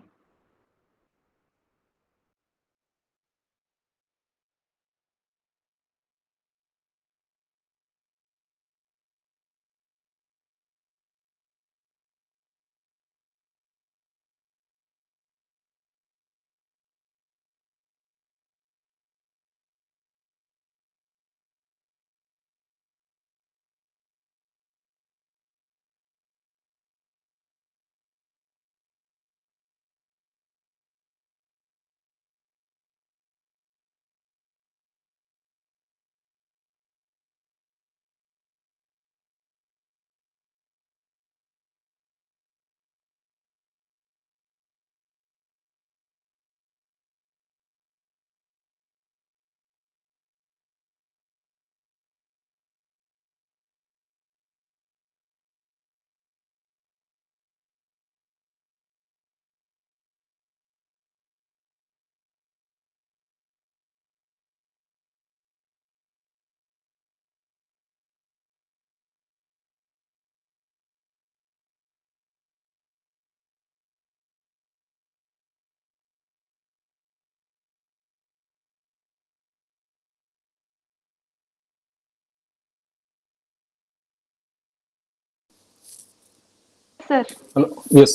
sir. Hello. Yes,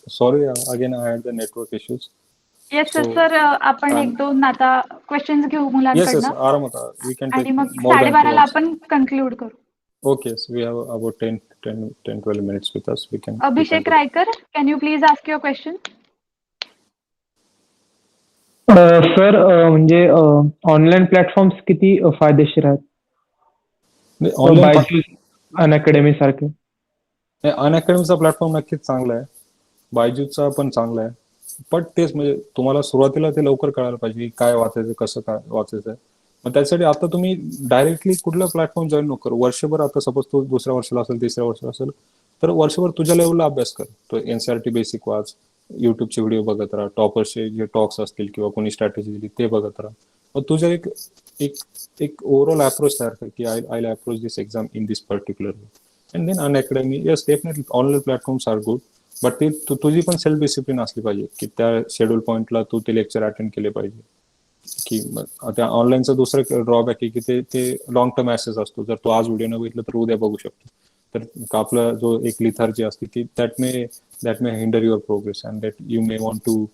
sorry, again I had the network issues. Yes, sir. So, sir आपण I'm- एक दोन आता questions घेऊ yes, मुलांकडनं आरामात. We can आणि take मग more than 2 12:30 hours. आपण conclude करू. Okay, so we have about 12 minutes with us. We can Abhishek do that. Raikar, can you please ask your question? Sir म्हणजे ऑनलाईन प्लॅटफॉर्म्स किती फायदेशीर आहेत? Online Byju's Unacademy सारखे. अनअकॅडमीचा platform नक्कीच चांगला आहे. बायजूचा पण चांगला आहे. पण तेच म्हणजे तुम्हाला सुरुवातीला ते लवकर कळायला पाहिजे की काय वाचायचं, कसं काय वाचायचं आहे. मग त्यासाठी आता तुम्ही डायरेक्टली कुठला प्लॅटफॉर्म जॉईन नको करू. वर्षभर आता सपोज तू दुसऱ्या वर्षाला असेल, तिसऱ्या वर्षाला असेल, तर वर्षभर तुझ्या लेवलला अभ्यास कर. तो एनसीईआरटी बेसिक वाच, युट्यूबचे व्हिडिओ बघत राहा, टॉपर्सचे जे टॉक्स असतील किंवा कोणी स्ट्रॅटेजी दिली ते बघत राहा. मग तुझ्या एक एक एक ओव्हरऑल अप्रोच तयार कर की I approach this exam in this particular way. And then Unacademy, yes definitely online platforms are good, but ते तुझी पण सेल्फ डिसिप्लिन असली पाहिजे की त्या शेड्यूल पॉईंटला तू ते लेक्चर अटेंड केले पाहिजे. की त्या ऑनलाईनचं दुसरं ड्रॉबॅक आहे की ते लॉंग टर्म ऍसेस असतो. जर तू आज व्हिडिओ न बघितलं तर उद्या बघू शकतो. तर आपला जो एक लिथार्जी असते की that may hinder your progress and that you may want to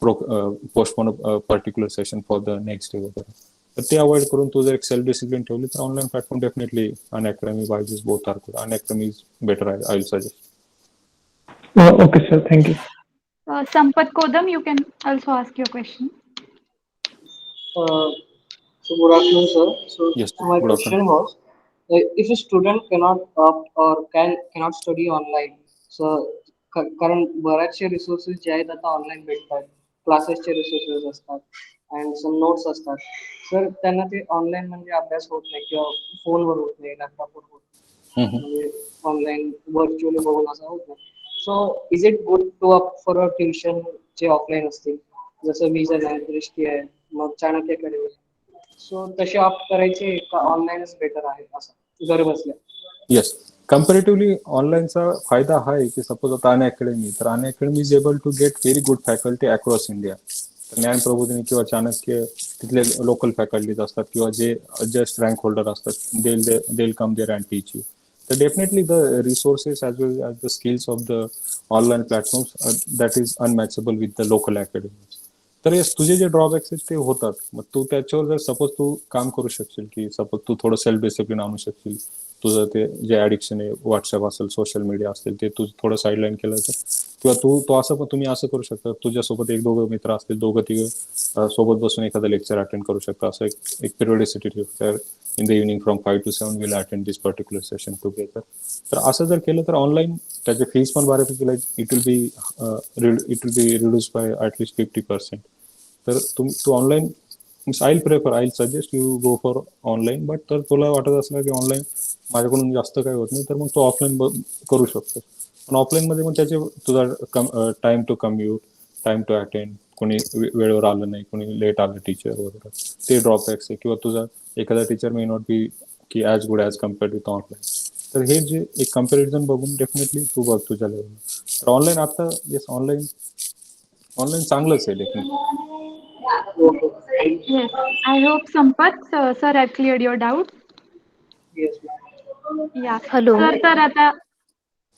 postpone particular session for the next day वगैरे. तर ते अवॉइड करून तू जर एक सेल्फ डिसिप्लिन ठेवली तर online platform definitely Unacademy, Byju's both are good. Unacademy is better, I will suggest. Okay sir, thank you. Sampath Kodam, you can also ask your question. So good afternoon, sir. So, Yes, my good question afternoon. was, if a student cannot opt or cannot study online, so कारण बऱ्याचशे resources जे आहेत आता online भेटतात, क्लासेसचे resources असतात and some notes असतात. Sir त्यांना ते online म्हणजे अभ्यास होत नाही किंवा फोनवर होत नाही, लॅपटॉपवर होत नाही, म्हणजे ऑनलाईन व्हर्च्युअली बघून असं होत नाही. So is it good to up for a tuition जे ऑफलाईन असतील, जसं विजन आहे, दृष्टी आहे, मग चाणक्य अकॅडमी, सो तसे ऑप्ट करायचे का ऑनलाईनच बेटर आहे असं घर बसल्या? येस, कम्पॅरेटिव्हली ऑनलाईनचा फायदा हा आहे की सपोज आता अनअकॅडमी, तर Unacademy is able to get very good faculty across India. Gyan Prabodhini किंवा चाणक्य तिथले लोकल फॅकल्टीज असतात किंवा जे जस्ट रँक होल्डर असतात, they'll come there and teach you. तर definitely the resources as well as the skills of the online platforms that is unmatchable with the local academies. तर yes, तुझे जे drawbacks आहेत ते होतात. मग तू त्याच्यावर जर सपोज तू काम करू शकशील की सपोज तू थोडं सेल्फ डिसिप्लिन आणू शकशील, तुझं ते जे ॲडिक्शन आहे, व्हॉट्सअप असेल, सोशल मीडिया असेल, ते तू थोडं साईडलाईन केलं तर, किंवा तो असं पण तुम्ही असं करू शकता, तुझ्यासोबत एक दोघं मित्र असतील, दोघं तिघं सोबत बसून एखादं लेक्चर अटेंड करू शकता. असं एक पिरियडिसिटी ठेव, तर in the evening from 5 to 7 will attend this particular session together. तर असं जर केलं तर ऑनलाईन त्याचे फीस पण बऱ्यापैकी like it will be reduce by at least 50%. तर तू online I suggest you go for online. But तर तुला वाटत असलं की ऑनलाईन माझ्याकडून जास्त काही होत नाही, तर मग तो ऑफलाईन करू शकतो. पण ऑफलाईनमध्ये मग त्याचे तुझा time to commute, time to attend, कोणी वेळेवर आलं नाही, कोणी लेट आलं टीचर वगैरे, ते ड्रॉबॅक्स आहे. किंवा तुझा एखादा टीचर मे नॉट बी की as good as compared with online. तर हे जे एक कम्पॅरिझन बघून डेफिनेटली तू बघ तुझ्या लेवलला. तर ऑनलाईन आता येस, ऑनलाईन चांगलंच आहे definitely. Yes, I hope Sampath, sir, I've cleared your doubt. Yes. Yeah. Hello. Sir, तर आता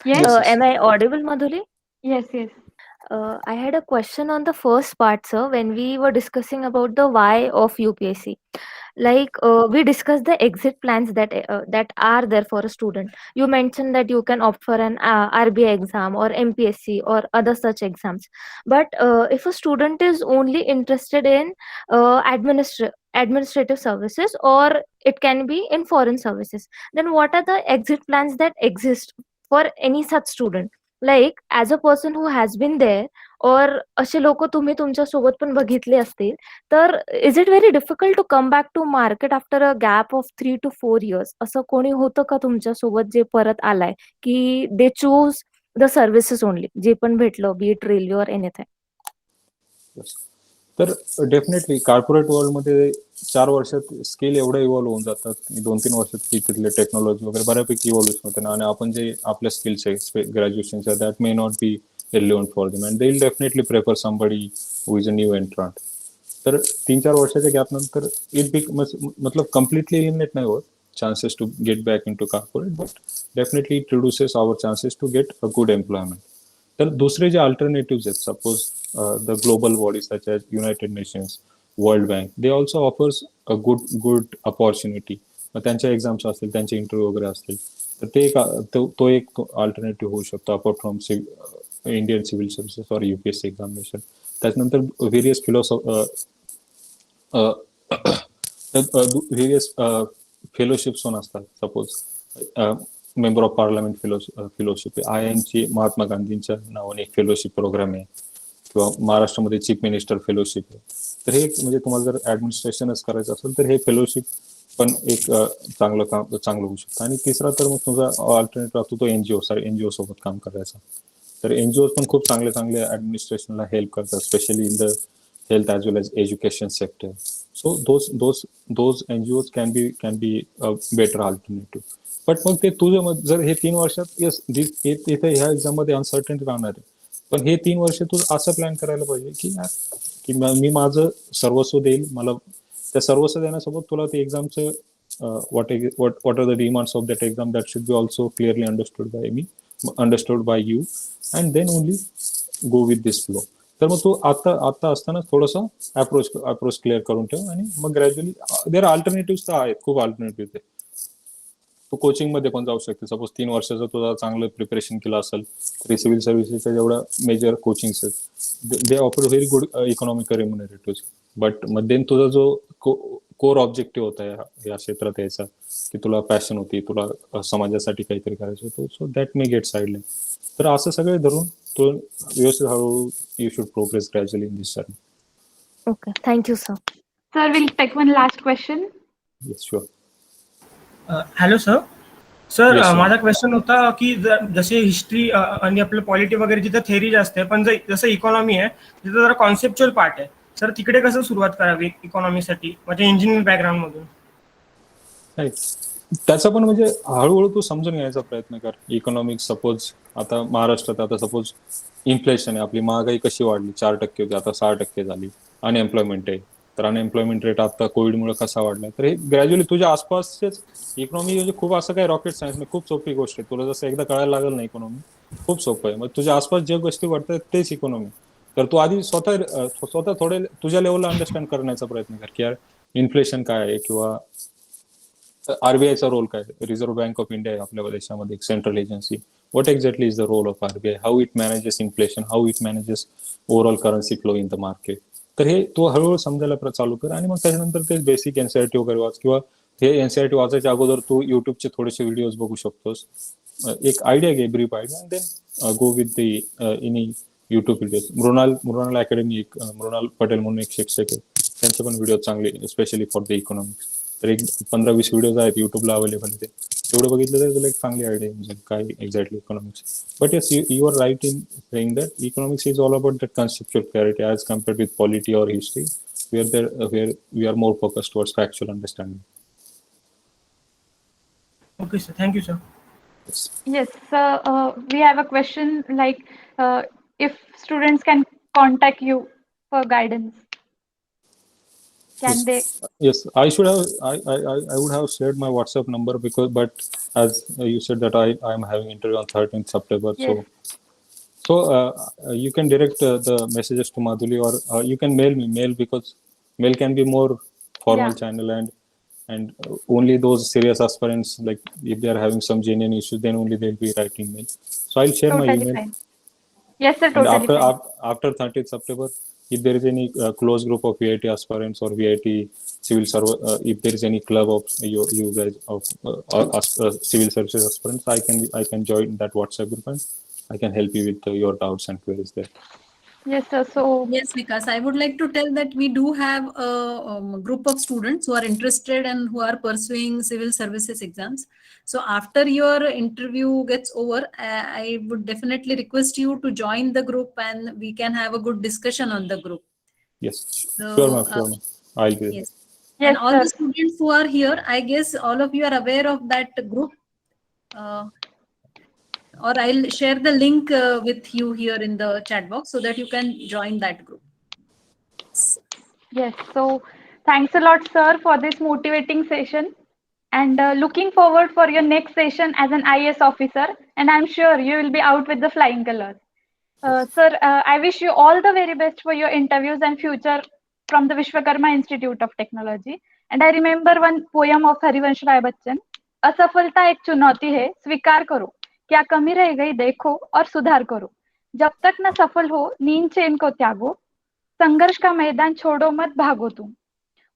yes, Yes, yes. Am I audible, Madhuri? yes. I had a question on the first part, sir, when we were discussing about the why of UPSC. Like we discussed the exit plans that are there for a student. You mentioned that you can opt for an RBI exam or MPSC or other such exams. But if a student is only interested in administrative services, or it can be in foreign services, then what are the exit plans that exist for any such student? Like as a person who has been there, or असे लोक तुम्ही तुमच्या सोबत पण बघितले असतील, तर is it very difficult to come back to market after a gap of 3 to 4 years? असं कोणी होतं का तुमच्या सोबत जे परत आलाय की they choose the services only, जे पण भेटलं, be it railway or anything? तर डेफिनेटली कॉर्पोरेट वर्ल्डमध्ये 4 वर्षात स्किल एवढं इव्हॉल्व्ह होऊन जातात, 2-3 वर्षात की तिथले टेक्नॉलॉजी वगैरे बऱ्यापैकी इव्हॉल्व्ह होते ना. आणि आपण जे आपल्या स्किल्स आहे ग्रॅज्युएशनच्या, that may not be relevant for them and they will definitely prefer somebody who is a new entrant. तर 3-4 वर्षाच्या गॅप नंतर इट मतलब कम्प्लिटली एलिमिनेट नाही होत. chances to get back into corporate, but definitely it reduces our chances to get a good employment. तर दुसरे जे alternatives आहेत, suppose the global bodies such as United Nations, World Bank, they also offers a good opportunity. त्यांच्या exams असतील, त्यांचे interview वगैरे असतील, तर ते तो एक अल्टरनेटिव्ह होऊ शकतो apart from Indian civil services और UPSC एक्झामिनेशन. त्याच्यानंतर व्हेरियस फेलोशिप्स पण असतात. Suppose member of parliament fellowship आहे, IIM महात्मा गांधींच्या नावाने एक फेलोशिप प्रोग्राम आहे, किंवा महाराष्ट्रामध्ये चीफ मिनिस्टर फेलोशिप आहे. तर हे म्हणजे तुम्हाला जर ऍडमिनिस्ट्रेशनच करायचं असेल तर हे फेलोशिप पण एक चांगलं होऊ शकतं. आणि तिसरा तर मग तुझा अल्टरनेट राहतो तो NGO सोबत काम करायचा. तर NGO पण खूप चांगले ऍडमिनिस्ट्रेशनला हेल्प करतात, specially in the health as well as education sector. So those NGOs can be a better alternative. But मग ते तुझं जर हे 3 वर्षात इथे ह्या एक्झाम मध्ये अनसर्टनिटी राहणार आहे, पण हे 3 वर्ष तू असं प्लॅन करायला पाहिजे की मी माझं सर्वस्व देईल. मला त्या सर्वस्व देण्यासोबत तुला ते एक्झामचं what are the demands of that exam, that should be also clearly understood by you, and then only go with this flow. तर मग तू आता असताना थोडंसं अप्रोच क्लिअर करून ठेव, आणि मग ग्रॅज्युअली देर अल्टरनेटिव्ह तर आहेत, खूप अल्टरनेटिव्ह आहे. तू कोचिंग मध्ये पण जाऊ शकते. सपोज 3 वर्षाचं तुझा चांगलं प्रिपरेशन केलं असेल तरी सिव्हिल सर्व्हिसेसच्या जेवढ्या मेजर कोचिंग्स आहेत, they offer very good economic remunerative. But मग देन तुझा जो कोर ऑब्जेक्टिव्ह होता या क्षेत्रात यायचा, की तुला पॅशन होती, तुला समाजासाठी काहीतरी करायचं होतं, so that may gate sideline. तर असं सगळे धरून तो व्यवस्थित हळूहळू you should progress gradually in this journey. Okay, thank you, sir. Sir, we'll take one last question. Yes sure. Hello sir. Sir Yes, sir. माझा क्वेश्चन होता की जसे हिस्ट्री आणि आपलं पॉलिटी वगैरे जिथं थेअरी जास्त आहे, पण जसं इकॉनॉमी आहे तिथं जरा कॉन्सेप्च्युअल पार्ट आहे. सर तिकडे कसं सुरुवात करावी इकॉनॉमीसाठी, म्हणजे इंजिनिअरिंग बॅकग्राऊंड मधून? त्याचा पण म्हणजे हळूहळू तू समजून घ्यायचा प्रयत्न कर. इकॉनॉमिक्स सपोज आता महाराष्ट्रात आता सपोज इन्फ्लेशन आहे, आपली महागाई कशी वाढली, 4% होती आता 6% झाली. अनएम्प्लॉयमेंट आहे, तर अनएम्प्लॉयमेंट रेट आता कोविडमुळे कसा वाढला. तर हे ग्रॅज्युअली तुझ्या आसपासचेच इकॉनॉमी म्हणजे खूप असं काही रॉकेट सायन्स नाही, खूप सोपी गोष्ट आहे. तुला जसं एकदा कळायला लागेल ना इकॉनॉमी, खूप सोपं आहे. मग तुझ्या आसपास ज्या गोष्टी वाटतात तेच इकॉनॉमी. तर तू आधी स्वतः थोडे तुझ्या लेवलला अंडरस्टँड करण्याचा प्रयत्न कर की यार इन्फ्लेशन काय आहे, किंवा RBIचा रोल काय, रिझर्व्ह बँक ऑफ इंडिया आहे आपल्या देशामध्ये एक central agency. What exactly is the role of RBI, how it manages inflation, how it manages overall currency flow in the market. तर हे तू हळूहळू समजायला चालू कर, आणि मग त्याच्यानंतर ते बेसिक NCERT वगैरे वाच, किंवा हे NCERT वाचायच्या अगोदर तू युट्यूबचे थोडेसे व्हिडिओज बघू शकतोस. एक आयडिया घे, brief idea, and then go with the any YouTube videos. Mrinal academy, Mrinal Patel म्हणून एक शिक्षक आहे, त्यांचे पण व्हिडिओ चांगले, स्पेशली फॉर द इकॉनॉमिक्स. तर एक 15-20 व्हिडिओज आहेत युट्यूबला अवेलेबल. ते तेवढं बघितलं तर तुला एक चांगली आयडिया म्हणजे काय exactly economics. But yes, you are right in saying that economics is all about that conceptual clarity as compared with polity or history, where we are more focused towards factual understanding. Okay sir, thank you sir. Yes, we have a question like if students can contact you for guidance, can they? Yes, I would have shared my WhatsApp number, but as you said that I am having interview on 13th September. Yes. So you can direct the messages to Madhuli, or you can mail because mail can be more formal channel, and only those serious aspirants, like if they are having some genuine issues, then only they'll be writing mail. So I'll share my Totally email. fine. Yes, sir, And totally fine. after 30th September, if there is any close group of VIT aspirants or VIT civil server, if there is any club of you guys of civil services aspirants, I can join that WhatsApp group, and I can help you with your doubts and queries there. Yes, sir. So Yes, Vikas, I would like to tell that we do have a group of students who are interested and who are pursuing civil services exams. So after your interview gets over, I would definitely request you to join the group, and we can have a good discussion on the group. Yes, So, sure, ma'am. I'll be there. Yes. yes, And all sir. the students who are here, I guess all of you are aware of that group. Or I'll share the link with you here in the chat box so that you can join that group. Yes. So thanks a lot, sir, for this motivating session. and looking forward for your next session as an IAS officer, and I'm sure you will be out with the flying colors. Sir, I wish you all the very best for your interviews and future from the Vishwakarma Institute of Technology. And I remember one poem of Harivansh Rai Bachchan, असफलता एक चुनौती है, स्वीकार करो, क्या कमी रह गई देखो और सुधार करो, जब तक न सफल हो नींद चैन को त्यागो, संघर्ष का मैदान छोड़ो मत भागो तुम,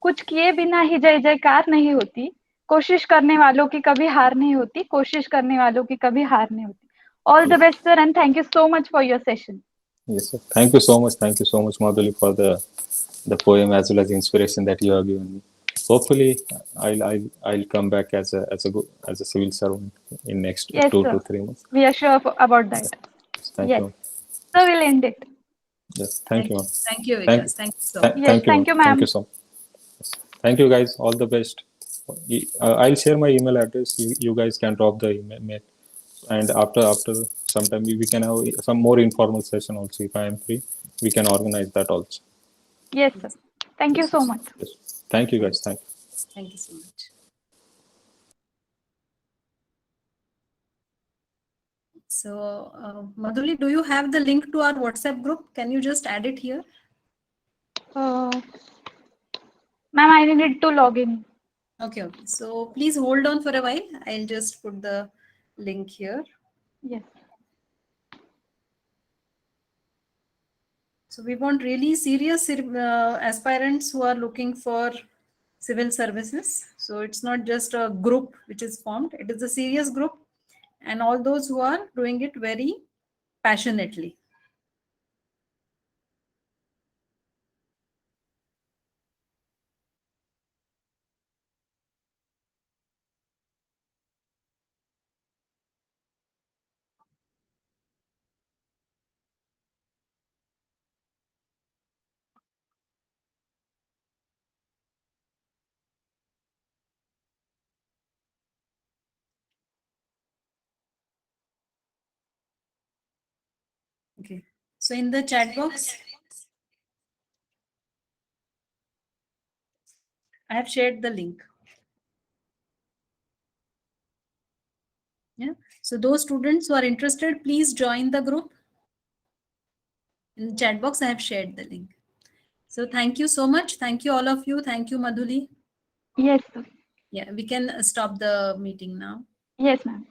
कुछ किए बिना ही जय जयकार नहीं होती, कोशिश करने वालों की कभी हार नहीं होती, कोशिश करने वालों की कभी हार नहीं होती. All the best, sir, and thank you so much for your session. Yes, sir. Thank you so much. Thank you so much, Madhuli, for the poem as well as the inspiration that you have given me. Hopefully, I'll come back as a civil servant in next Yes, 2 sir. to 3 months. We are sure about that. Thank Yes. you. So we'll end it. Yes, thank you, ma'am. Thank you, Thank- Vikas. Thank you so Thank much. Yes, thank you, Thank ma'am. you so much. Yes. Thank you, guys. All the best. I'll share my email address. You guys can drop the email, and after sometime we can have some more informal session also. If I am free, we can organize that also. Yes, sir. Thank you so much. Yes. Thank you, guys. Thank you. Thank you so much. So, Madhuli, do you have the link to our WhatsApp group? Can you just add it here? Ma'am, I need to log in. Okay, okay. So please hold on for a while. I'll just put the link here. Yes. So we want really serious aspirants who are looking for civil services. So it's not just a group which is formed. It is a serious group, and all those who are doing it very passionately. Okay. So in the chat box, I have shared the link. Yeah. So those students who are interested, please join the group. In the chat box, I have shared the link. So thank you so much. Thank you all of you. Thank you, Madhuli. Yes, sir. Yeah, we can stop the meeting now. Yes, ma'am.